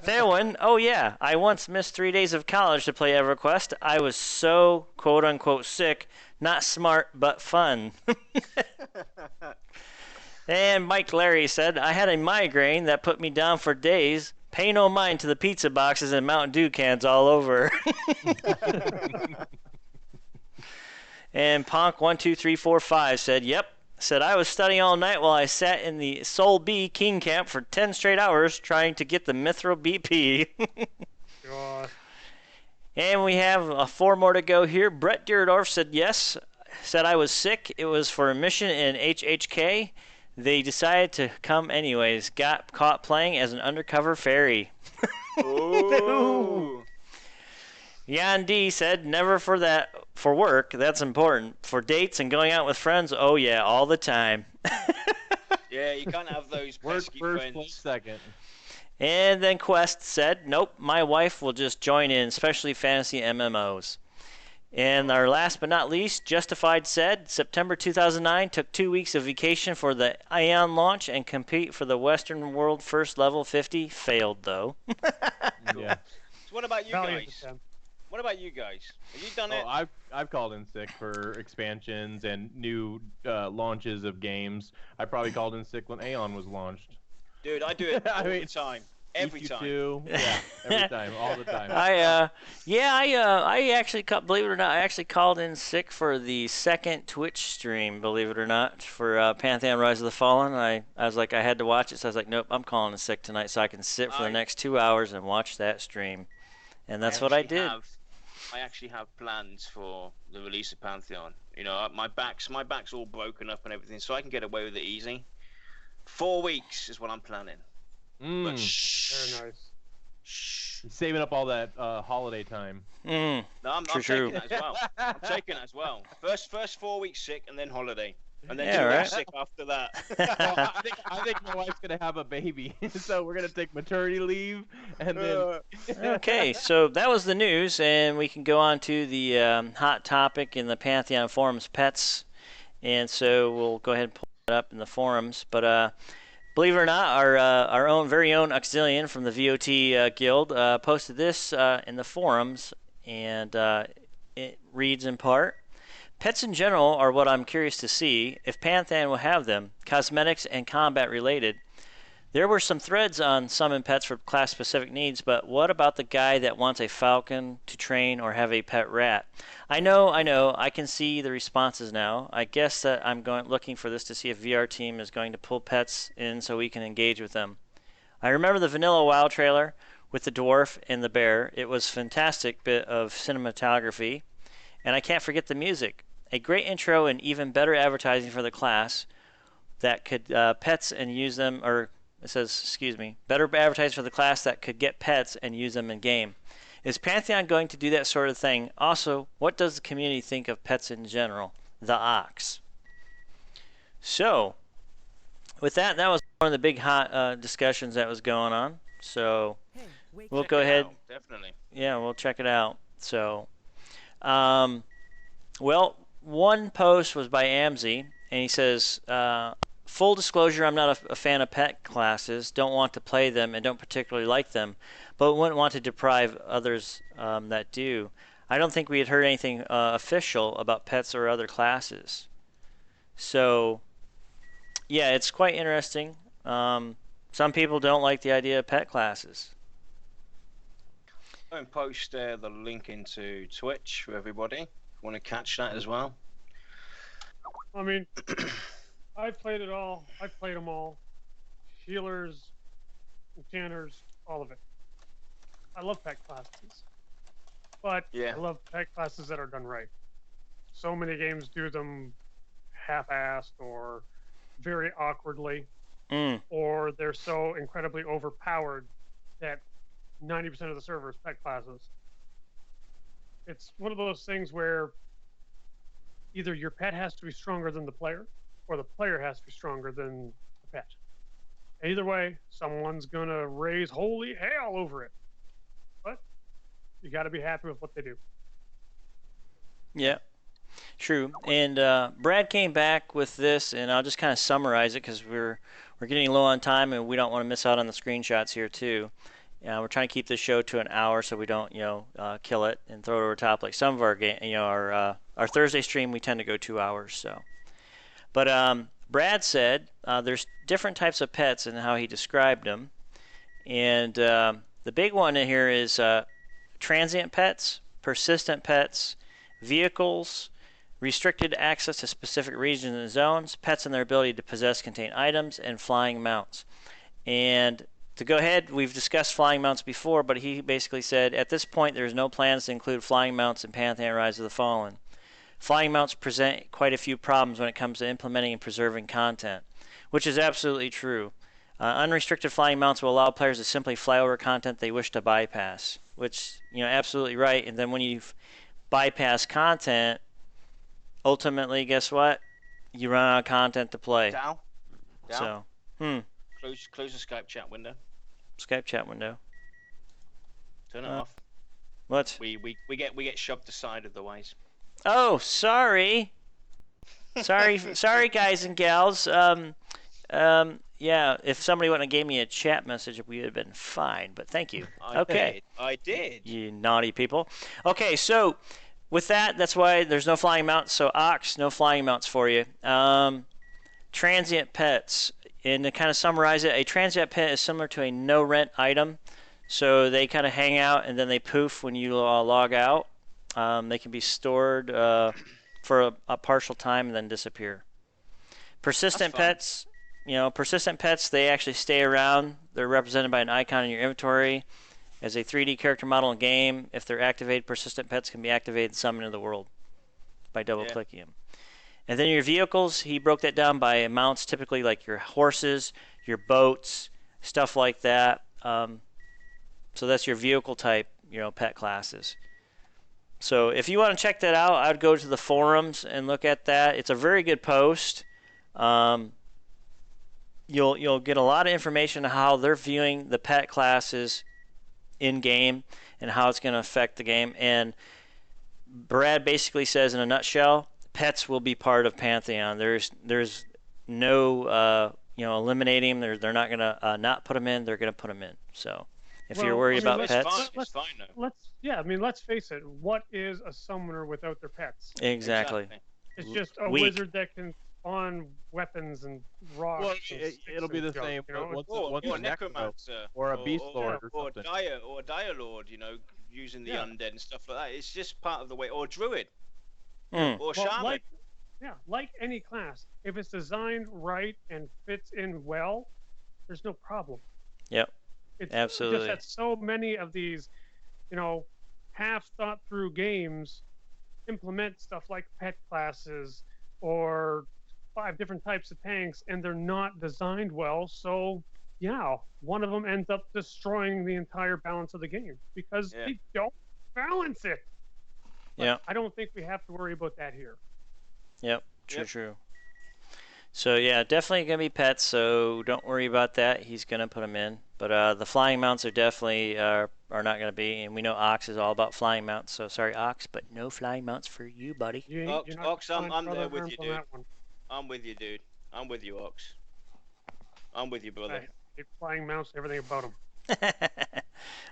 Theowen, oh yeah, I once missed 3 days of college to play EverQuest. I was so, quote unquote, sick, not smart, but fun. And Mike Larry said, I had a migraine that put me down for days. Pay no mind to the pizza boxes and Mountain Dew cans all over. And Ponk12345 said, yep. Said, I was studying all night while I sat in the Soul B King camp for 10 straight hours trying to get the Mithril BP. God. And we have 4 more to go here. Brett Dieridorf said yes. Said I was sick. It was for a mission in HHK. They decided to come anyways. Got caught playing as an undercover fairy. Ooh. Jan D said never for that. For work, that's important. For dates and going out with friends, oh yeah, all the time. Yeah, you can't have those Work pesky first, friends. play second. And then Quest said, nope, my wife will just join in, especially fantasy MMOs. And our last but not least, Justified said, September 2009, took 2 weeks of vacation for the Ion launch and compete for the Western World First Level 50. Failed, though. Yeah. So what about you Valiant guys? attempt. What about you guys? Have you done it? Oh, I've called in sick for expansions and new launches of games. I probably called in sick when Aeon was launched. Dude, I do it I all mean, the time. Every time. EQ2, yeah, every time, all the time. I actually, believe it or not, I actually called in sick for the second Twitch stream, believe it or not, for Pantheon Rise of the Fallen. I was like, I had to watch it, so I was like, nope, I'm calling in sick tonight so I can sit for the next 2 hours and watch that stream. And that's what I did. I actually have plans for the release of Pantheon. You know, my back's all broken up and everything, so I can get away with it easy. 4 weeks is what I'm planning. But Very shh. nice. Shh. Saving up all that holiday time. No, I'm True. taking that as well. I'm taking that as well. First 4 weeks sick and then holiday. And then Yeah, 2 right. weeks sick after that. Well, I think my wife's gonna have a baby, so we're gonna take maternity leave, and then Okay, so that was the news, and we can go on to the hot topic in the Pantheon forums, pets. And so we'll go ahead and pull it up in the forums. But believe it or not, our own very own Auxilian from the VoT Guild posted this in the forums, and it reads in part. Pets in general are what I'm curious to see, if Pantheon will have them, cosmetics and combat related. There were some threads on summon pets for class-specific needs, but what about the guy that wants a falcon to train or have a pet rat? I know, I can see the responses now. I guess that I'm looking for this to see if VR Team is going to pull pets in so we can engage with them. I remember the Vanilla WoW trailer with the dwarf and the bear. It was a fantastic bit of cinematography, and I can't forget the music. A great intro and even better advertising for the class that could pets and use them, or it says, excuse me, better advertising for the class that could get pets and use them in game. Is Pantheon going to do that sort of thing? Also, what does the community think of pets in general? The Ox. So, with that was one of the big hot discussions that was going on. So, Hey, wake we'll up. go ahead. Definitely. Yeah, we'll check it out. So, well, one post was by Amzi, and he says, full disclosure, I'm not a fan of pet classes, don't want to play them, and don't particularly like them, but wouldn't want to deprive others that do. I don't think we had heard anything official about pets or other classes. So, yeah, it's quite interesting. Some people don't like the idea of pet classes. I'm going to post the link into Twitch for everybody. Want to catch that as well? I mean, I've played it all. I've played them all. Healers, enchanters, all of it. I love pet classes. But Yeah. I love pet classes that are done right. So many games do them half-assed or very awkwardly, or they're so incredibly overpowered that 90% of the server is pet classes. It's one of those things where either your pet has to be stronger than the player, or the player has to be stronger than the pet. Either way, someone's gonna raise holy hell over it. But you got to be happy with what they do. Yeah, true. And Brad came back with this, and I'll just kind of summarize it because we're getting low on time, and we don't want to miss out on the screenshots here too. We're trying to keep this show to an hour so we don't, kill it and throw it over top like some of our our Thursday stream. We tend to go 2 hours. So, but Brad said there's different types of pets and how he described them, and the big one in here is transient pets, persistent pets, vehicles, restricted access to specific regions and zones, pets and their ability to possess, contain items, and flying mounts. And to go ahead, we've discussed flying mounts before, but he basically said, at this point, there's no plans to include flying mounts in Pantheon Rise of the Fallen. Flying mounts present quite a few problems when it comes to implementing and preserving content, which is absolutely true. Unrestricted flying mounts will allow players to simply fly over content they wish to bypass, which, absolutely right. And then when you bypass content, ultimately, guess what? You run out of content to play. Down. So, Close the Skype chat window. Skype chat window. Turn it off. What? We get shoved aside otherwise. Oh, sorry. sorry, guys and gals. Yeah, if somebody wouldn't have gave me a chat message, we would have been fine. But thank you. I did. You naughty people. Okay, so with that, that's why there's no flying mounts. So Ox, no flying mounts for you. Transient pets. And to kind of summarize it, a transient pet is similar to a no-rent item. So they kind of hang out and then they poof when you log out. They can be stored for a partial time and then disappear. Persistent pets, they actually stay around. They're represented by an icon in your inventory. As a 3D character model in game, if they're activated, persistent pets can be activated and summoned into the world by double-clicking them. And then your vehicles, he broke that down by mounts, typically like your horses, your boats, stuff like that. So that's your vehicle type, pet classes. So if you want to check that out, I'd go to the forums and look at that. It's a very good post. You'll get a lot of information on how they're viewing the pet classes in game and how it's going to affect the game. And Brad basically says in a nutshell, pets will be part of Pantheon. There's no eliminating them. They're not going to not put them in. They're going to put them in. So if you're worried about pets, it's fine though. Let's face it. What is a summoner without their pets? Exactly. It's just a wizard that can spawn weapons and rocks. Well, it'll be the same. Or a necromancer, or a beast lord, or a dire lord. Using the undead and stuff like that. It's just part of the way. Or a druid, or shaman. Like any class, if it's designed right and fits in well, there's no problem. Yep. It's absolutely. just that so many of these, half thought through games implement stuff like pet classes or 5 different types of tanks, and they're not designed well. So, one of them ends up destroying the entire balance of the game because they don't balance it. But I don't think we have to worry about that here. Yep. True. So definitely gonna be pets. So don't worry about that. He's gonna put them in. But the flying mounts are definitely are not gonna be. And we know Ox is all about flying mounts. So sorry, Ox, but no flying mounts for you, buddy. Ox, I'm there with you, dude. I'm with you, dude. I'm with you, Ox. I'm with you, brother. Flying mounts, everything about them.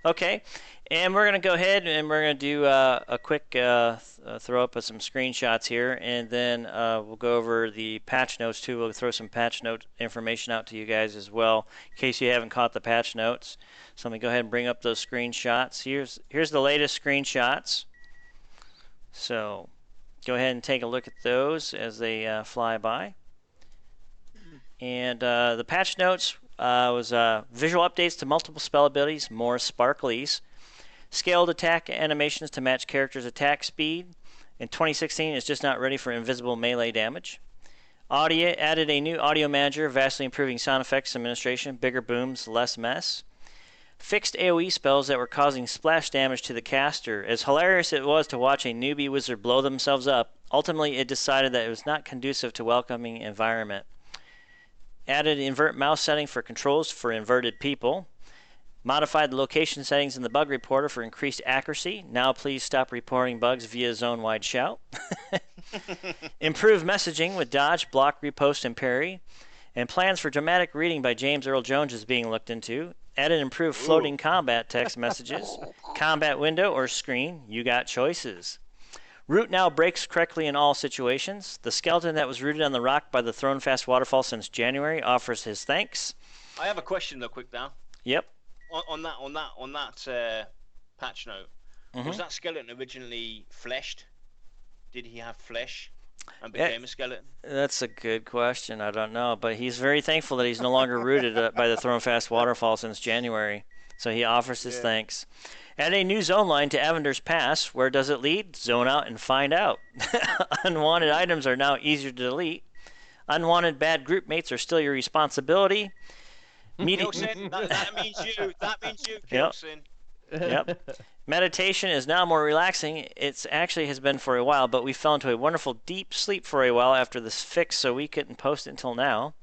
Okay, and we're going to go ahead and we're going to do a quick throw up of some screenshots here, and then we'll go over the patch notes too. We'll throw some patch note information out to you guys as well, in case you haven't caught the patch notes. So let me go ahead and bring up those screenshots. Here's the latest screenshots. So go ahead and take a look at those as they fly by. And the patch notes was visual updates to multiple spell abilities, more sparklies, scaled attack animations to match characters' attack speed. In 2016, it's just not ready for invisible melee damage. Audio added a new audio manager, vastly improving sound effects administration, bigger booms, less mess. Fixed AoE spells that were causing splash damage to the caster. As hilarious it was to watch a newbie wizard blow themselves up, ultimately it decided that it was not conducive to welcoming environment. Added invert mouse setting for controls for inverted people. Modified the location settings in the bug reporter for increased accuracy. Now please stop reporting bugs via zone-wide shout. Improved messaging with dodge, block, repost, and parry. And plans for dramatic reading by James Earl Jones is being looked into. Added improved floating combat text messages. Combat window or screen. You got choices. Root now breaks correctly in all situations. The skeleton that was rooted on the rock by the Thronefast waterfall since January offers his thanks. I have a question though, quick now. Yep. On that patch note, was that skeleton originally fleshed? Did he have flesh? and became a skeleton? That's a good question. I don't know, but he's very thankful that he's no longer rooted by the Thronefast waterfall since January. So he offers his thanks. Add a new zone line to Avender's Pass. Where does it lead? Zone out and find out. Unwanted items are now easier to delete. Unwanted bad group mates are still your responsibility. Kilson, that means you. That means you, Kilson. Yep. Meditation is now more relaxing. It actually has been for a while, but we fell into a wonderful deep sleep for a while after this fix, so we couldn't post it until now.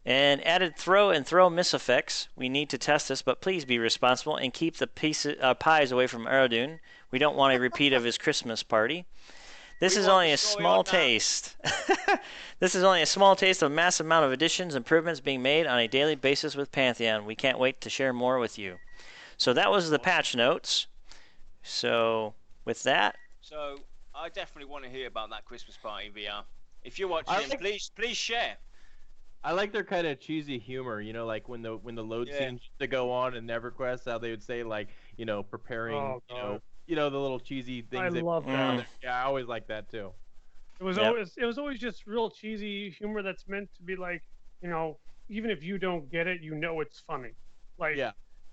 And added throw and throw miss effects. We need to test this, but please be responsible and keep the pies away from Aradun. We don't want a repeat of his Christmas party. This is only a small taste. This is only a small taste of a massive amount of additions, improvements being made on a daily basis with Pantheon. We can't wait to share more with you. So that was the patch notes. So with that, so I definitely want to hear about that Christmas party in VR. If you're watching, please share. I like their kind of cheesy humor, you know, like when the load scenes to go on in EverQuest, how they would say like, you know, preparing, you know, the little cheesy things. I love that. Yeah, I always like that too. It was always just real cheesy humor that's meant to be like, you know, even if you don't get it, you know it's funny. Like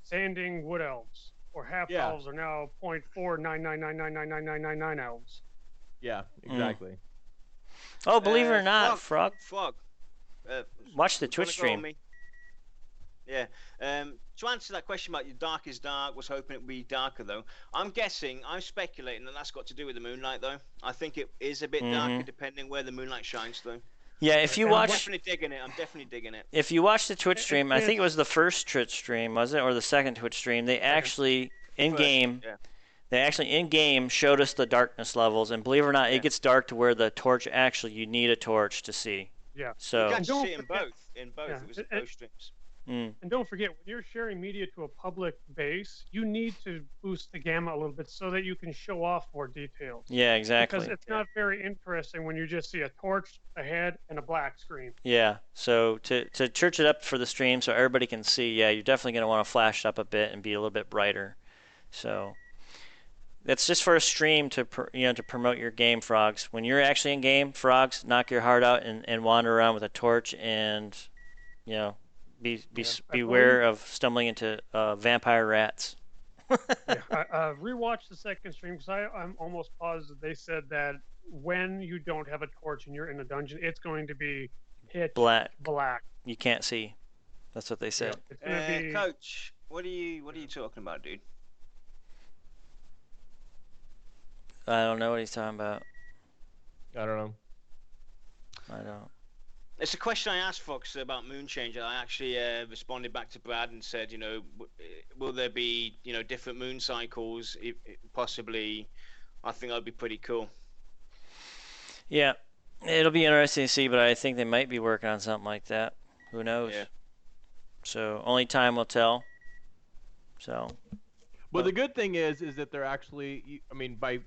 sanding wood elves or half elves are now 0.499999999 elves. Yeah, exactly. Oh, believe it or not, Frog. Watch the Twitch stream. Yeah. To answer that question about your dark is dark, was hoping it would be darker though. I'm speculating that that's got to do with the moonlight though. I think it is a bit darker depending where the moonlight shines though. Yeah, if you watch, I'm definitely digging it. If you watch the Twitch stream, I think it was the first Twitch stream, was it, or the second Twitch stream? They actually in game showed us the darkness levels, and believe it or not, it gets dark to where the torch you need a torch to see. Yeah. So you can see it in both. It was in both streams. And don't forget, when you're sharing media to a public base, you need to boost the gamma a little bit so that you can show off more details. Yeah, exactly. Because it's not very interesting when you just see a torch, a head, and a black screen. Yeah, so to church it up for the stream so everybody can see, you're definitely going to want to flash it up a bit and be a little bit brighter. So that's just for a stream to promote your game, Frogs. When you're actually in game, Frogs, knock your heart out and wander around with a torch and, you know, beware of stumbling into vampire rats. I rewatched the second stream because I'm almost positive they said that when you don't have a torch and you're in a dungeon, it's going to be pitch black. You can't see. That's what they said. Yeah, Coach, what are you talking about, dude? I don't know what he's talking about. I don't know. I don't. It's a question I asked Fox about Moon Change. I actually responded back to Brad and said, you know, will there be, you know, different moon cycles? Possibly. I think that'd be pretty cool. Yeah, it'll be interesting to see, but I think they might be working on something like that. Who knows? Yeah. So only time will tell. So. Well, the good thing is that they're actually, I mean, by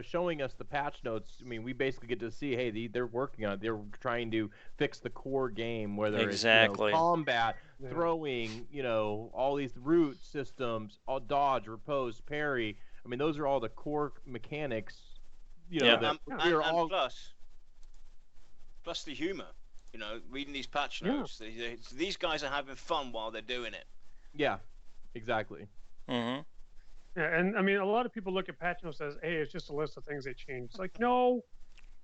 showing us the patch notes, I mean, we basically get to see, hey, they're working on it. They're trying to fix the core game, whether it's combat, throwing, you know, all these root systems, all dodge, repose, parry. I mean, those are all the core mechanics. You know, plus the humor. You know, reading these patch notes, these guys are having fun while they're doing it. Yeah, exactly. Mm-hmm. Yeah, and I mean, a lot of people look at patch notes as, hey, it's just a list of things they changed. It's like, no,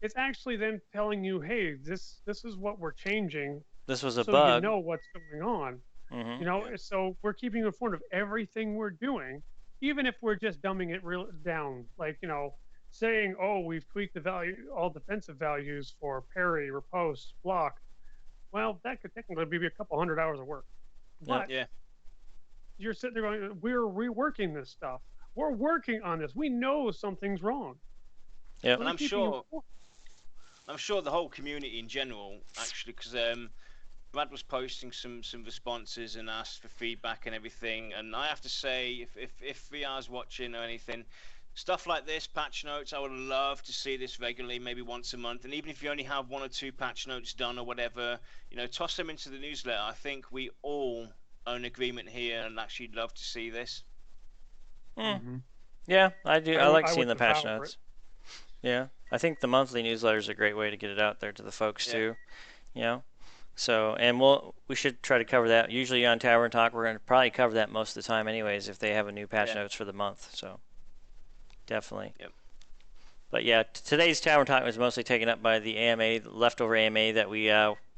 it's actually them telling you, hey, this is what we're changing. This was a so bug. You know what's going on. Mm-hmm. You know, so we're keeping you informed of everything we're doing, even if we're just dumbing it down. Like, you know, saying, oh, we've tweaked the value, all defensive values for parry, riposte, block. Well, that could technically be a couple 100 hours of work. But you're sitting there going, we're reworking this stuff. We're working on this. We know something's wrong. Yeah, and I'm sure the whole community in general, actually, because Brad was posting some responses and asked for feedback and everything. And I have to say, if VR's watching or anything, stuff like this, patch notes, I would love to see this regularly, maybe once a month. And even if you only have 1 or 2 patch notes done or whatever, you know, toss them into the newsletter. I think we all own agreement here and actually love to see this. Mm-hmm. Yeah, I do. I like seeing the patch notes. Yeah, I think the monthly newsletter is a great way to get it out there to the folks too. You know, so and we should try to cover that. Usually on Tavern Talk, we're going to probably cover that most of the time, anyways, if they have a new patch notes for the month. So definitely. Yep. But yeah, today's Tavern Talk was mostly taken up by the AMA, leftover AMA that we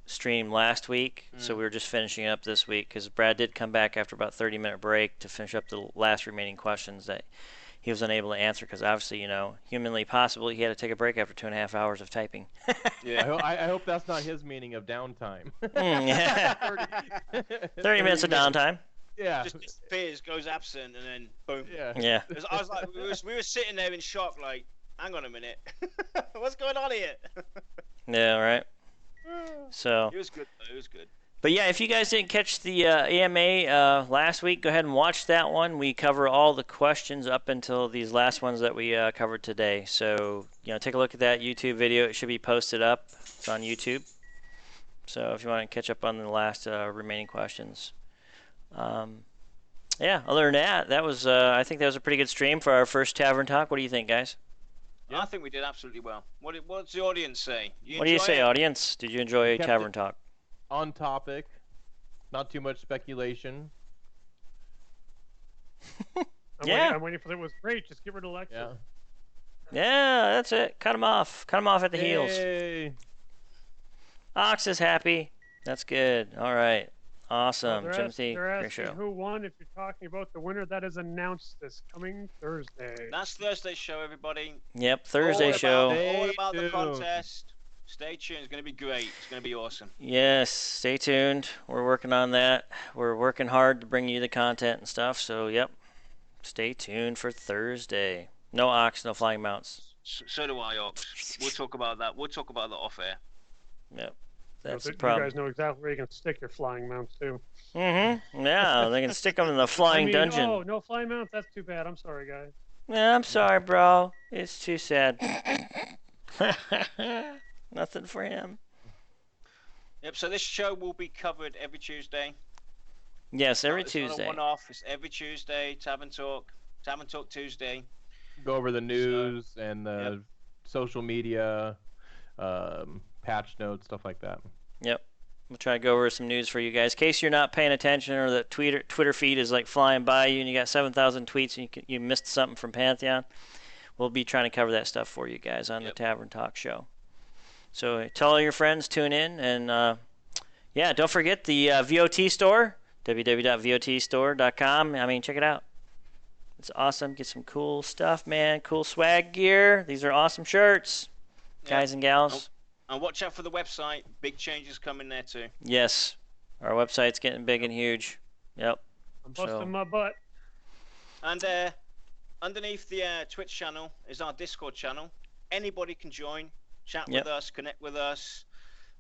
streamed last week. So we were just finishing up this week because Brad did come back after about 30-minute break to finish up the last remaining questions that he was unable to answer because obviously, humanly possible, he had to take a break after 2.5 hours of typing. Yeah. I hope that's not his meaning of downtime. Yeah. 30 minutes of downtime. Yeah. Just disappears, goes absent, and then boom. Yeah. Yeah. I was like, we were sitting there in shock, like, hang on a minute, what's going on here? Yeah, right. So. It was good, though. It was good. But yeah, if you guys didn't catch the AMA last week, go ahead and watch that one. We cover all the questions up until these last ones that we covered today. So, take a look at that YouTube video. It should be posted up. It's on YouTube. So if you want to catch up on the last remaining questions. Yeah, other than that was I think that was a pretty good stream for our first Tavern Talk. What do you think, guys? Yeah. I think we did absolutely well. What's the audience say? What do you say, audience? Did you enjoy Kept Tavern it Talk? On topic, not too much speculation. I'm waiting for it. Was great. Just get rid of Lexus. Yeah. Yeah, that's it. Cut him off. Cut him off at the heels. Yay. Ox is happy. That's good. All right. Awesome. Timothy, they're great asking show. who won. If you're talking about the winner, that is announced this coming Thursday. That's Thursday's show, everybody. Yep, Thursday show. All about the tuned. contest. Stay tuned. It's going to be great. It's going to be awesome. Yes, stay tuned. We're working on that. We're working hard to bring you the content and stuff. So, yep, stay tuned for Thursday. No Ox, no flying mounts. So do I, Ox. We'll talk about that. We'll talk about that off air. Yep, that's the You problem. guys know exactly where you can stick your flying mounts too. Mm-hmm. Yeah, they can stick them in the flying dungeon. Oh, no flying mounts. That's too bad. I'm sorry, guys. Yeah, I'm sorry, bro. It's too sad. Nothing for him. Yep, so this show will be covered every Tuesday. Yes, every It's not Tuesday. a one-off. It's every Tuesday. Tavern Talk Tuesday. Go over the news and the social media, patch notes, stuff like that. Yep. We'll try to go over some news for you guys. In case you're not paying attention or the Twitter feed is like flying by you and you got 7,000 tweets and you missed something from Pantheon, we'll be trying to cover that stuff for you guys on the Tavern Talk show. So tell all your friends, tune in, and don't forget the VoT store, www.votstore.com. I mean, check it out. It's awesome. Get some cool stuff, man. Cool swag gear. These are awesome shirts, guys and gals. And watch out for the website. Big changes coming there too. Yes, our website's getting big and huge. Yep. I'm busting my butt. And underneath the Twitch channel is our Discord channel. Anybody can join, chat with us, connect with us.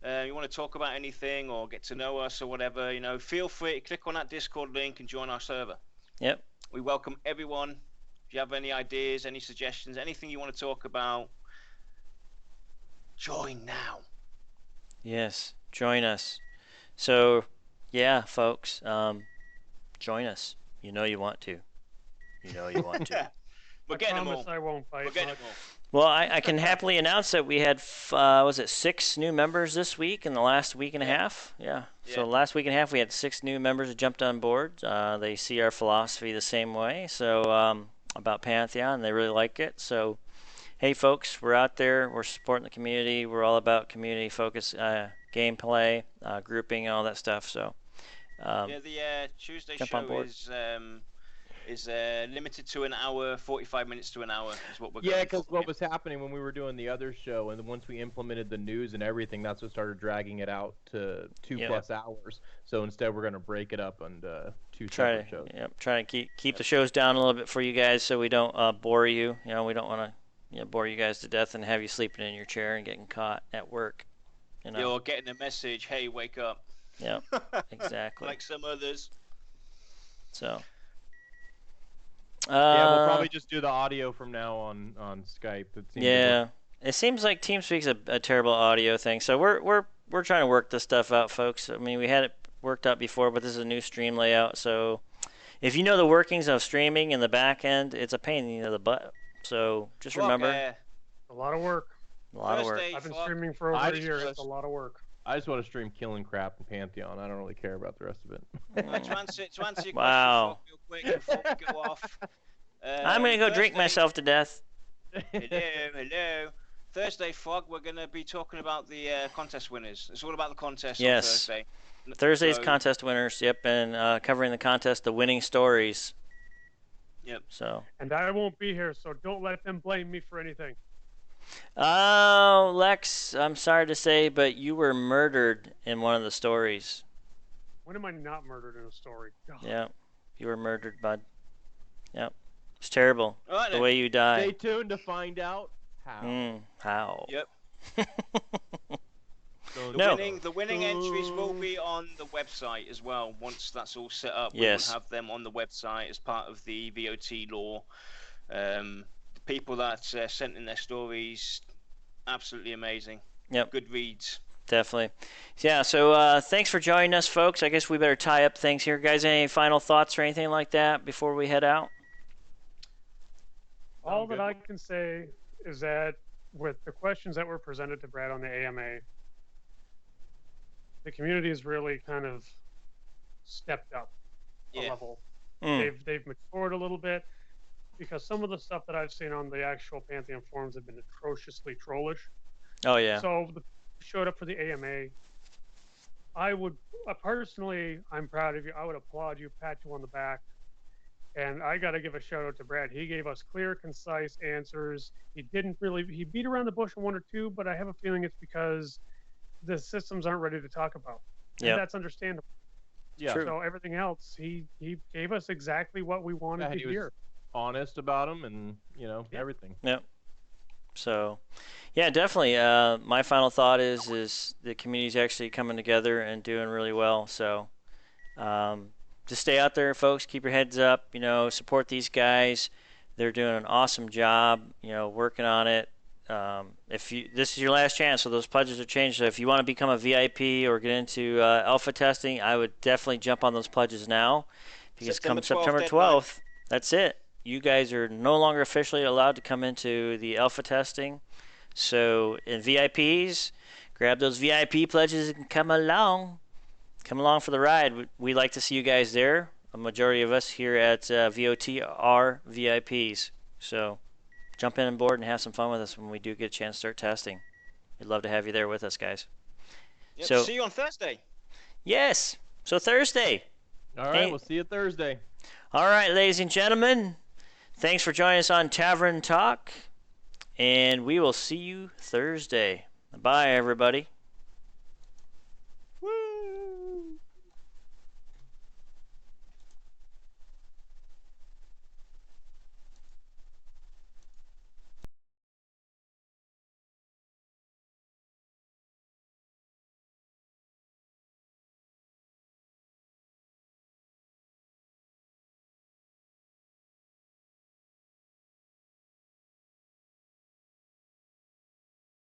You want to talk about anything or get to know us or whatever, feel free to click on that Discord link and join our server. Yep. We welcome everyone. If you have any ideas, any suggestions, anything you want to talk about, join now. Yes, join us. So, yeah, folks, join us. You know you want to. You know you want to. We're getting them all. I won't fight. We're getting them all. Well, I can happily announce that we had, 6 new members this week in the last week and a half? Yeah. So last week and a half we had 6 new members that jumped on board. They see our philosophy the same way. So about Pantheon, they really like it. So, hey, folks, we're out there. We're supporting the community. We're all about community focus, gameplay, grouping, all that stuff. So the Tuesday show is limited to an hour, 45 minutes to an hour is what we're going for. Yeah, because what was happening when we were doing the other show, and then once we implemented the news and everything, that's what started dragging it out to 2+ hours. So instead, we're going to break it up into 2 separate shows. Yep, try to keep the shows down a little bit for you guys so we don't bore you. We don't want to bore you guys to death and have you sleeping in your chair and getting caught at work. You're getting a message, hey, wake up. Yep, exactly. Like some others. So... we'll probably just do the audio from now on Skype. It seems like TeamSpeak's a terrible audio thing. So we're trying to work this stuff out, folks. I mean, we had it worked out before, but this is a new stream layout. So if you know the workings of streaming in the back end, it's a pain in the butt. So just remember. lot of work. A lot of work. Thursday, I've been fuck. streaming for over I a year. just- It's a lot of work. I just want to stream killing crap in Pantheon. I don't really care about the rest of it. To answer your Wow. question, Fuck, real quick before we go off. I'm going to go drink Thursday- myself to death. Hello. Thursday, Frog, we're going to be talking about the contest winners. It's all about the contest Yes. on Thursday. Thursday's So- contest winners, yep, and covering the contest, the winning stories. Yep. So, And I won't be here, so don't let them blame me for anything. oh, Lex, I'm sorry to say, but you were murdered in one of the stories. When am I not murdered in a story? God. Yep, you were murdered, bud. Yep, it's terrible All right, the then. way you Stay died. tuned to find out how. How? Yep. So No. The winning entries will be on the website as well. Once that's all set up, Yes. we will have them on the website as part of the VOT lore. The people that sent in their stories, absolutely amazing. Yep. Good reads. Definitely. Yeah, so thanks for joining us, folks. I guess we better tie up things here. Guys, any final thoughts or anything like that before we head out? All that I can say is that with the questions that were presented to Brad on the AMA, the community has really kind of stepped up a Yeah. level. Mm. They've matured a little bit because some of the stuff that I've seen on the actual Pantheon forums have been atrociously trollish. Oh, yeah. So the showed up for the AMA. I would personally, I'm proud of you. I would applaud you, pat you on the back. And I got to give a shout out to Brad. He gave us clear, concise answers. He beat around the bush on one or two, but I have a feeling it's because the systems aren't ready to talk about. And Yep. that's understandable. Yeah, True. So everything else, he gave us exactly what we wanted to he was hear. honest about them and Yeah. everything. So, yeah, definitely. My final thought is the community's actually coming together and doing really well. So, just stay out there, folks. Keep your heads up. Support these guys. They're doing an awesome job. Working on it. This is your last chance, so those pledges are changed. So if you want to become a VIP or get into alpha testing, I would definitely jump on those pledges now, because come September 12th, that's it. You guys are no longer officially allowed to come into the alpha testing. So in VIPs, grab those VIP pledges and come along. Come along for the ride. We like to see you guys there. A majority of us here at VOT are VIPs. So jump in on board and have some fun with us when we do get a chance to start testing. We'd love to have you there with us, guys. Yep. So- See you on Thursday. Yes. So Thursday. All right, Hey. we'll see you Thursday. All right, ladies and gentlemen. Thanks for joining us on Tavern Talk. And we will see you Thursday. Bye, everybody.